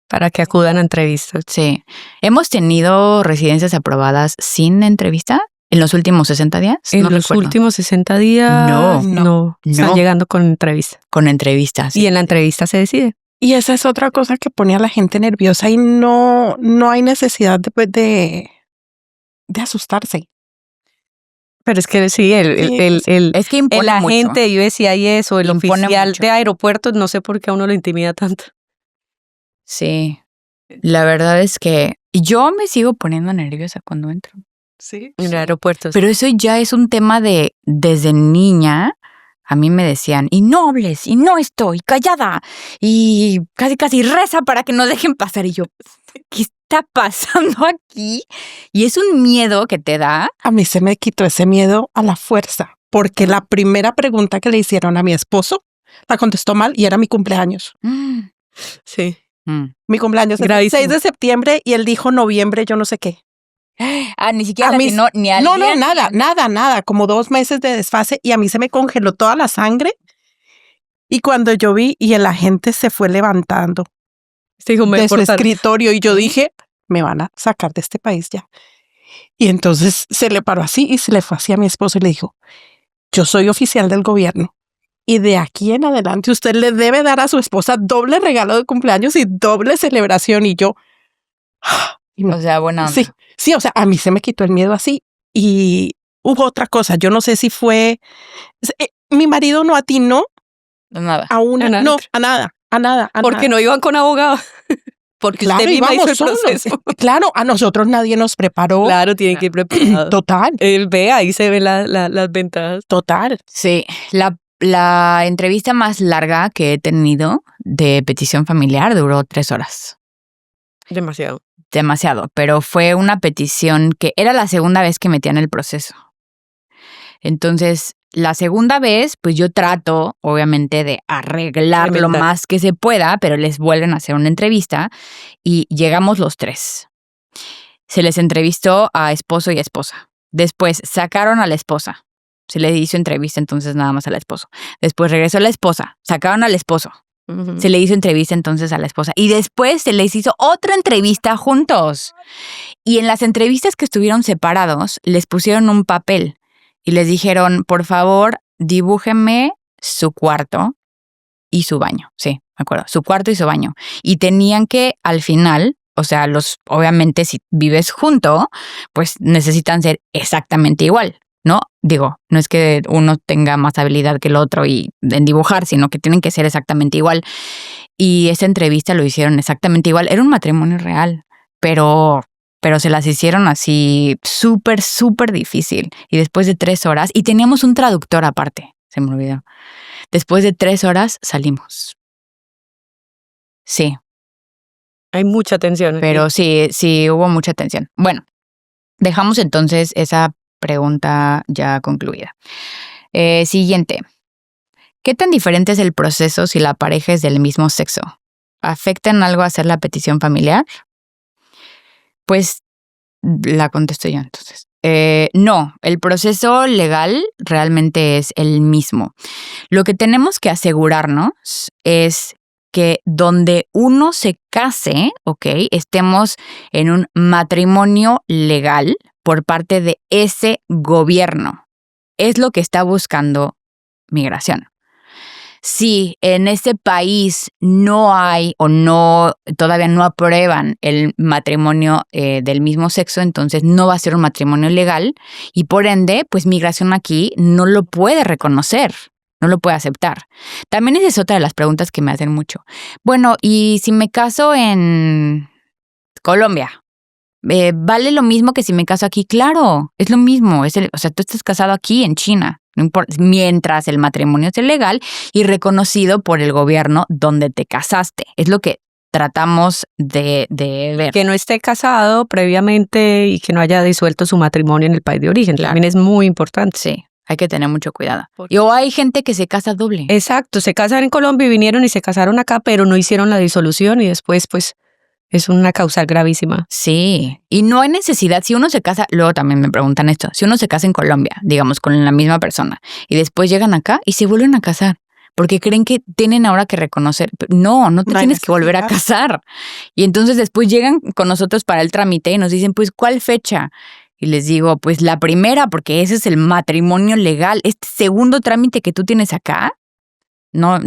para que acudan a entrevistas. Sí. ¿Hemos tenido residencias aprobadas sin entrevista en los últimos 60 días? En No los recuerdo. últimos 60 días no. Están No. llegando con entrevista. Con entrevistas. Y en la entrevista se decide. Y esa es otra cosa que pone a la gente nerviosa y no hay necesidad de asustarse. Pero es que sí, Es que impone el mucho. agente de USCIS o el Impone oficial mucho. de aeropuertos, no sé por qué a uno lo intimida tanto. Sí. La verdad es que yo me sigo poniendo nerviosa cuando entro. Sí. En aeropuertos. Pero eso ya es un tema de desde niña. A mí me decían, y no hables, y no estoy callada, y casi reza para que nos dejen pasar. Y yo, ¿qué está pasando aquí? Y es un miedo que te da. A mí se me quitó ese miedo a la fuerza, porque la primera pregunta que le hicieron a mi esposo la contestó mal y era mi cumpleaños. Sí. Mi cumpleaños es el Gravísimo. 6 de septiembre y él dijo noviembre, yo no sé qué. Ni siquiera A mí- atinó ni al No, día nada, como 2 meses de desfase y a mí se me congeló toda la sangre. Y cuando yo vi y el agente se fue levantando Sí, dijo, me de su deportaron. escritorio y yo dije, me van a sacar de este país ya. Y entonces se le paró así y se le fue hacia mi esposo y le dijo, yo soy oficial del gobierno y de aquí en adelante usted le debe dar a su esposa doble regalo de cumpleaños y doble celebración. Y yo, O sea, buena onda. sí, o sea, a mí se me quitó el miedo así. Y hubo otra cosa, yo no sé si fue, mi marido no atinó Nada. a nada. Porque no iban con abogado. Porque Claro, usted misma hizo íbamos el solos. proceso. Claro, a nosotros nadie nos preparó. Claro, tiene que ir preparado. Total, Él ve, ahí se ven las ventajas. total. Sí, la entrevista más larga que he tenido de petición familiar duró 3 horas. Demasiado. Demasiado, pero fue una petición que era la segunda vez que metían el proceso. Entonces, la segunda vez, pues yo trato, obviamente, de arreglar lo Remendar. más que se pueda, pero les vuelven a hacer una entrevista y llegamos los 3. Se les entrevistó a esposo y esposa. Después sacaron a la esposa. Se le hizo entrevista entonces nada más al esposo. Después regresó la esposa. Sacaron al esposo. Ujú. Se le hizo entrevista entonces a la esposa. Y después se les hizo otra entrevista juntos. Y en las entrevistas que estuvieron separados, les pusieron un papel y les dijeron, por favor, dibújenme su cuarto y su baño. Sí, me acuerdo. Su cuarto y su baño. Y tenían que, al final, o sea, obviamente si vives junto, pues necesitan ser exactamente igual, ¿no? Digo, no es que uno tenga más habilidad que el otro en dibujar, sino que tienen que ser exactamente igual. Y esa entrevista lo hicieron exactamente igual. Era un matrimonio real, pero se las hicieron así súper, súper difícil. Y después de 3 horas, y teníamos un traductor aparte, se me olvidó. Después de 3 horas salimos. Sí, Hay mucha tensión. pero sí hubo mucha tensión. Bueno, dejamos entonces esa pregunta ya concluida. Siguiente. ¿Qué tan diferente es el proceso si la pareja es del mismo sexo? ¿Afecta en algo hacer la petición familiar? Pues la contesto yo entonces. No, el proceso legal realmente es el mismo. Lo que tenemos que asegurarnos es que donde uno se case, ¿ok? Estemos en un matrimonio legal por parte de ese gobierno. Es lo que está buscando migración. Si en ese país no hay o todavía no aprueban el matrimonio del mismo sexo, entonces no va a ser un matrimonio legal y por ende, pues migración aquí no lo puede reconocer, no lo puede aceptar. También esa es otra de las preguntas que me hacen mucho. Bueno, ¿y si me caso en Colombia? ¿Vale lo mismo que si me caso aquí? Claro, es lo mismo. O sea, tú estás casado aquí en China, no importa, mientras el matrimonio es legal y reconocido por el gobierno donde te casaste. Es lo que tratamos de ver. Que no esté casado previamente y que no haya disuelto su matrimonio en el país de origen. Claro. También es muy importante. Sí, hay que tener mucho cuidado. Porque- O hay gente que se casa doble. Exacto, se casaron en Colombia y vinieron y se casaron acá, pero no hicieron la disolución y después, pues, es una causal gravísima. Sí, y no hay necesidad, si uno se casa, luego también me preguntan esto, si uno se casa en Colombia, digamos, con la misma persona, y después llegan acá y se vuelven a casar, porque creen que tienen ahora que reconocer, no te No hay tienes que volver a necesidad. casar. Y entonces después llegan con nosotros para el trámite y nos dicen, pues, ¿cuál fecha? Y les digo, pues la primera, porque ese es el matrimonio legal. Este segundo trámite que tú tienes acá, no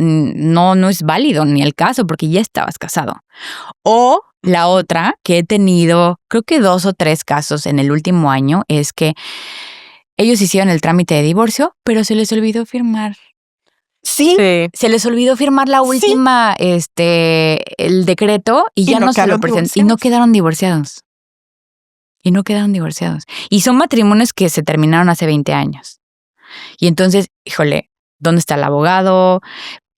es válido ni el caso, porque ya estabas casado. O la otra que he tenido, creo que 2 o 3 casos en el último año, es que ellos hicieron el trámite de divorcio, pero se les olvidó firmar. Sí, Se les olvidó firmar la última, el decreto y ya no se lo presentaron. Y no quedaron divorciados. Y son matrimonios que se terminaron hace 20 años. Y entonces, híjole, ¿dónde está el abogado?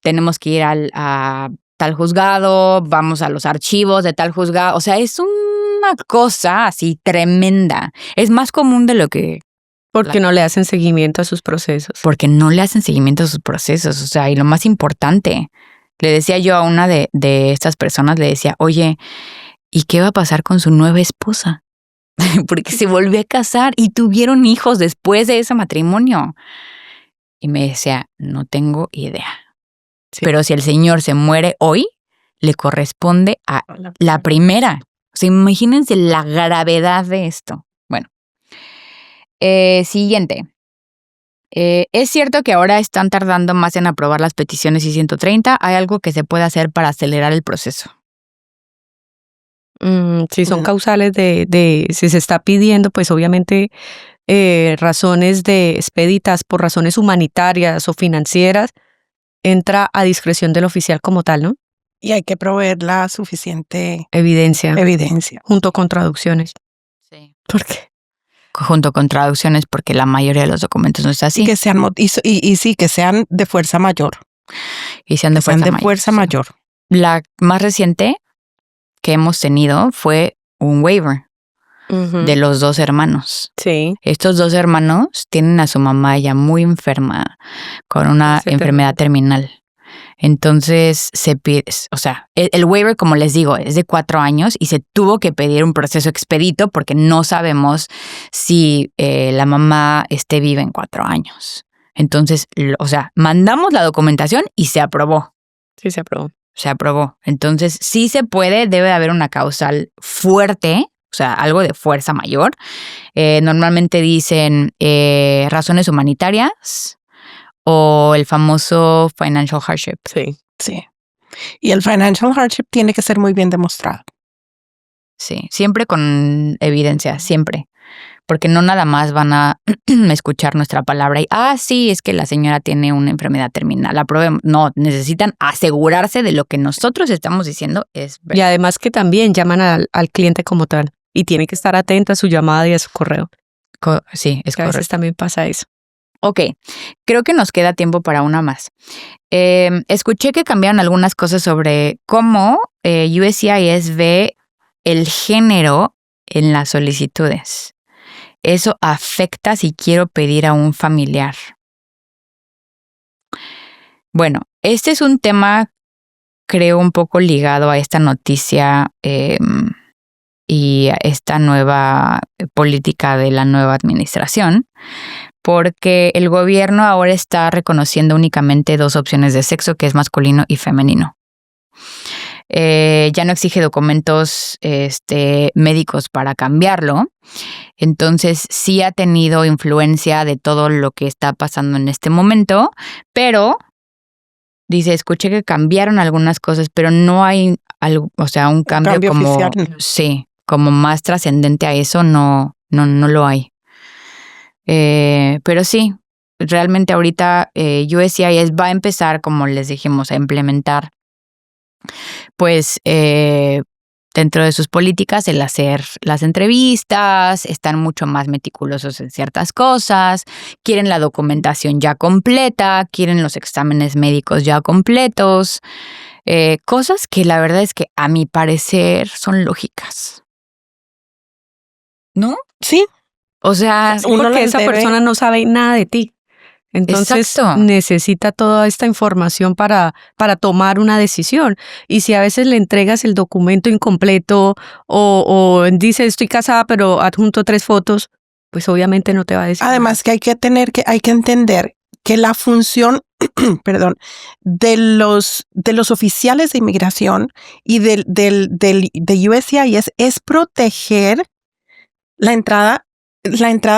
Tenemos que ir a tal juzgado, vamos a los archivos de tal juzgado. O sea, es una cosa así tremenda. Es más común de lo que... Porque no le hacen seguimiento a sus procesos. Porque no le hacen seguimiento a sus procesos. O sea, y lo más importante, le decía yo a una de estas personas, le decía, oye, ¿y qué va a pasar con su nueva esposa? Porque se volvió a casar y tuvieron hijos después de ese matrimonio. Y me decía, no tengo idea. Sí. Pero si el señor se muere hoy, le corresponde a la primera. O sea, imagínense la gravedad de esto. Bueno. Siguiente. Es cierto que ahora están tardando más en aprobar las peticiones I-130. ¿Hay algo que se puede hacer para acelerar el proceso? Si son No. causales si se está pidiendo, pues obviamente razones de expeditas por razones humanitarias o financieras, entra a discreción del oficial como tal, ¿no? Y hay que proveer la suficiente Evidencia, evidencia. junto con traducciones. Sí. ¿Por qué? Junto con traducciones, porque la mayoría de los documentos no está así. Y que sean, y sí, que sean de fuerza mayor. Y sean de Que sean fuerza de mayor. fuerza Sí. mayor. La más reciente que hemos tenido fue un waiver de los 2 hermanos. Sí. Estos 2 hermanos tienen a su mamá ya muy enferma, con una Ese enfermedad terminal. Entonces se pide, o sea, el waiver, como les digo, es de 4 años y se tuvo que pedir un proceso expedito porque no sabemos si la mamá esté viva en 4 años. Entonces, o sea, mandamos la documentación y se aprobó. Sí, se aprobó. Se aprobó. Entonces, sí se puede, debe de haber una causal fuerte, o sea, algo de fuerza mayor. Normalmente dicen razones humanitarias o el famoso financial hardship. Sí. Sí. Y el financial hardship tiene que ser muy bien demostrado. Sí, siempre con evidencia, siempre. Porque no nada más van a escuchar nuestra palabra y, sí, es que la señora tiene una enfermedad terminal, la probemos. No, necesitan asegurarse de lo que nosotros estamos diciendo es verdad. Y además que también llaman al cliente como tal y tiene que estar atenta a su llamada y a su correo. Sí, es Que a correcto. veces también pasa eso. Ok, creo que nos queda tiempo para una más. Escuché que cambiaron algunas cosas sobre cómo USCIS ve el género en las solicitudes. Eso afecta si quiero pedir a un familiar. Bueno, este es un tema, creo, un poco ligado a esta noticia y a esta nueva política de la nueva administración, porque el gobierno ahora está reconociendo únicamente 2 opciones de sexo, que es masculino y femenino. Ya no exige documentos médicos para cambiarlo. Entonces sí ha tenido influencia de todo lo que está pasando en este momento, pero dice, escuché que cambiaron algunas cosas, pero no hay algo, o sea, un cambio como oficial, no. Sí, como más trascendente a eso no lo hay. Pero sí, realmente ahorita USCIS va a empezar, como les dijimos, a implementar pues dentro de sus políticas el hacer las entrevistas, están mucho más meticulosos en ciertas cosas, quieren la documentación ya completa, quieren los exámenes médicos ya completos, cosas que la verdad es que a mi parecer son lógicas. ¿No? Sí. O sea, Uno porque las esa debe- persona no sabe nada de ti. Entonces Exacto. necesita toda esta información para tomar una decisión. Y si a veces le entregas el documento incompleto o dice estoy casada pero adjunto 3 fotos, pues obviamente no te va a decir. Además que hay que entender que la función, perdón, de los oficiales de inmigración y de USCIS es proteger la entrada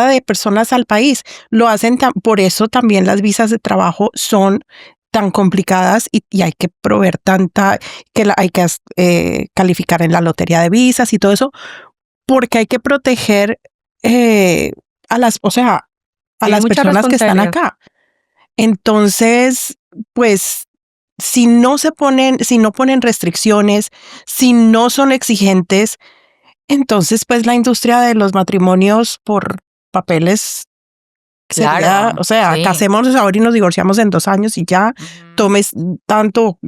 de personas al país. Lo hacen por eso también las visas de trabajo son tan complicadas y hay que proveer hay que calificar en la lotería de visas y todo eso, porque hay que proteger a las mucha personas que están responsabilidad. acá. Entonces, pues, si no ponen restricciones, si no son exigentes, entonces, pues, la industria de los matrimonios por papeles sería, Claro, sí. casémonos ahora y nos divorciamos en 2 años y ya, tomes tanto,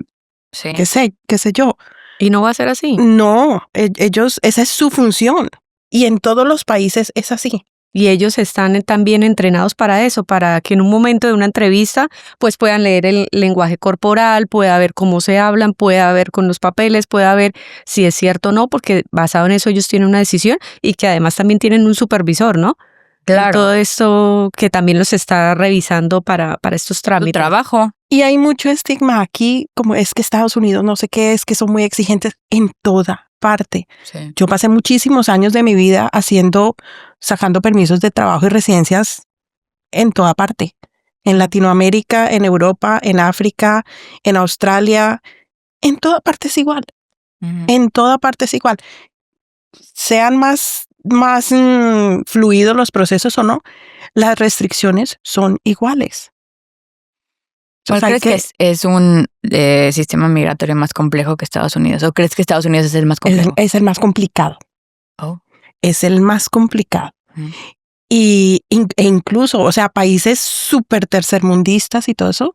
Sí. qué sé yo. Y no va a ser así. No, ellos, esa es su función. Y en todos los países es así. Y ellos están también entrenados para eso, para que en un momento de una entrevista pues puedan leer el lenguaje corporal, pueda ver cómo se hablan, pueda ver con los papeles, pueda ver si es cierto o no, porque basado en eso ellos tienen una decisión y que además también tienen un supervisor, ¿no? Claro. Todo esto que también los está revisando para estos Tu trámites. trabajo. Y hay mucho estigma aquí, como es que Estados Unidos no sé qué es, que son muy exigentes en toda parte. Sí. Yo pasé muchísimos años de mi vida sacando permisos de trabajo y residencias en toda parte. En Latinoamérica, en Europa, en África, en Australia, en toda parte es igual. En toda parte es igual. Sean más fluidos los procesos o no, las restricciones son iguales. ¿Cuál crees que es un sistema migratorio más complejo que Estados Unidos? ¿O crees que Estados Unidos es el más complejo? Es el más complicado. Oh. Es el más complicado. E incluso, o sea, países súper tercermundistas y todo eso,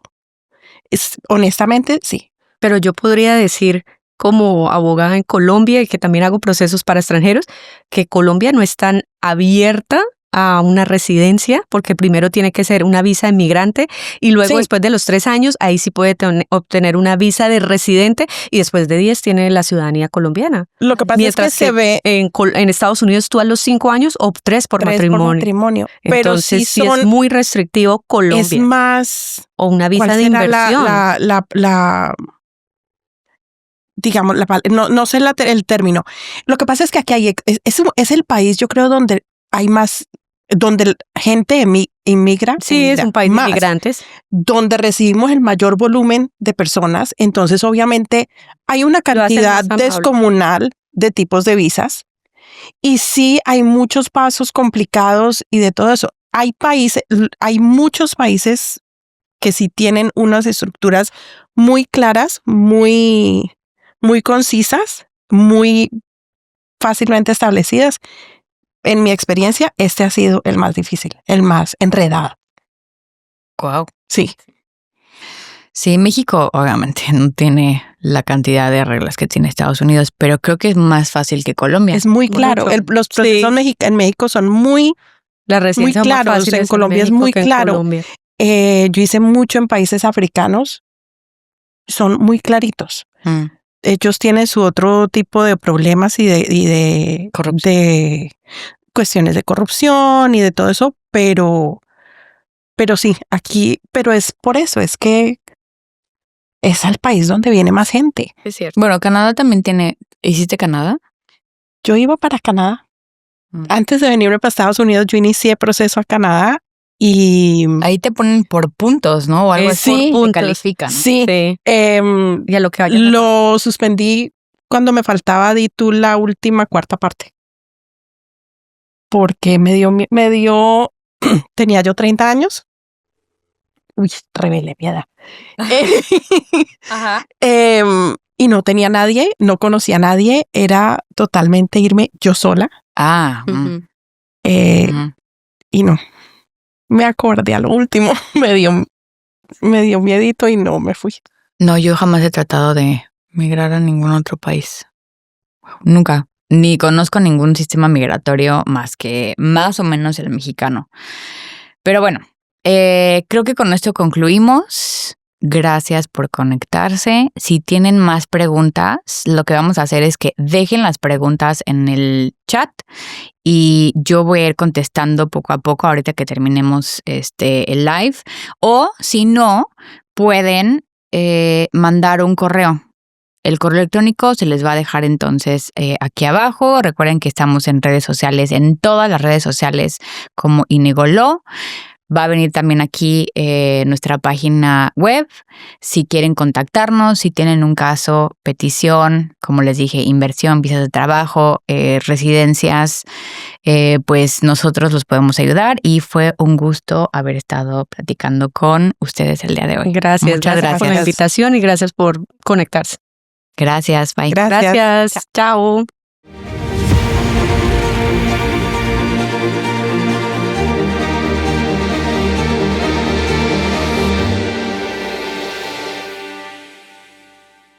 honestamente, sí. Pero yo podría decir, como abogada en Colombia y que también hago procesos para extranjeros, que Colombia no es tan abierta a una residencia, porque primero tiene que ser una visa de migrante y luego después de los 3 años, ahí sí puede obtener una visa de residente y después de 10 tiene la ciudadanía colombiana. Lo que pasa es que se ve en Estados Unidos tú a los 5 años o 3 por matrimonio. Pero entonces sí es muy restrictivo Colombia. Es más... O una visa de inversión. Digamos, no sé el término. Lo que pasa es que aquí es el país, yo creo, donde hay más, donde gente inmigra. Sí, es un país de inmigrantes. Donde recibimos el mayor volumen de personas. Entonces, obviamente, hay una cantidad descomunal de tipos de visas. Y sí, hay muchos pasos complicados y de todo eso. Hay muchos países que sí tienen unas estructuras muy claras, muy concisas, muy fácilmente establecidas. En mi experiencia, este ha sido el más difícil, el más enredado. Wow. Sí. Sí, México obviamente no tiene la cantidad de reglas que tiene Estados Unidos, pero creo que es más fácil que Colombia. Es muy claro. Los procesos en México son muy claros. En Colombia es muy claro. Yo hice mucho en países africanos. Son muy claritos. Ellos tienen su otro tipo de problemas y de cuestiones de corrupción y de todo eso, pero sí, aquí, pero es por eso, es que es el país donde viene más gente. Es cierto. Bueno, Canadá también tiene... ¿Hiciste Canadá? Yo iba para Canadá. Antes de venirme para Estados Unidos, yo inicié proceso a Canadá y... Ahí te ponen por puntos, ¿no? O algo así, te califican. Sí. Y a lo que vaya. Lo suspendí cuando me faltaba, la última cuarta parte. Porque me dio, tenía yo 30 años. Uy, revelé mi edad. Ajá. Y no tenía nadie, no conocía a nadie, era totalmente irme yo sola. Y no, me acordé a lo último, me dio miedito y no me fui. No, yo jamás he tratado de migrar a ningún otro país. Nunca. Ni conozco ningún sistema migratorio más que más o menos el mexicano. Pero bueno, creo que con esto concluimos. Gracias por conectarse. Si tienen más preguntas, lo que vamos a hacer es que dejen las preguntas en el chat y yo voy a ir contestando poco a poco ahorita que terminemos el live. O si no, pueden mandar un correo. El correo electrónico se les va a dejar entonces aquí abajo. Recuerden que estamos en redes sociales, en todas las redes sociales como Inegoló. Va a venir también aquí nuestra página web. Si quieren contactarnos, si tienen un caso, petición, como les dije, inversión, visas de trabajo, residencias, pues nosotros los podemos ayudar. Y fue un gusto haber estado platicando con ustedes el día de hoy. Gracias. Muchas gracias por la invitación y gracias por conectarse. Gracias. Bye. Gracias. Chao.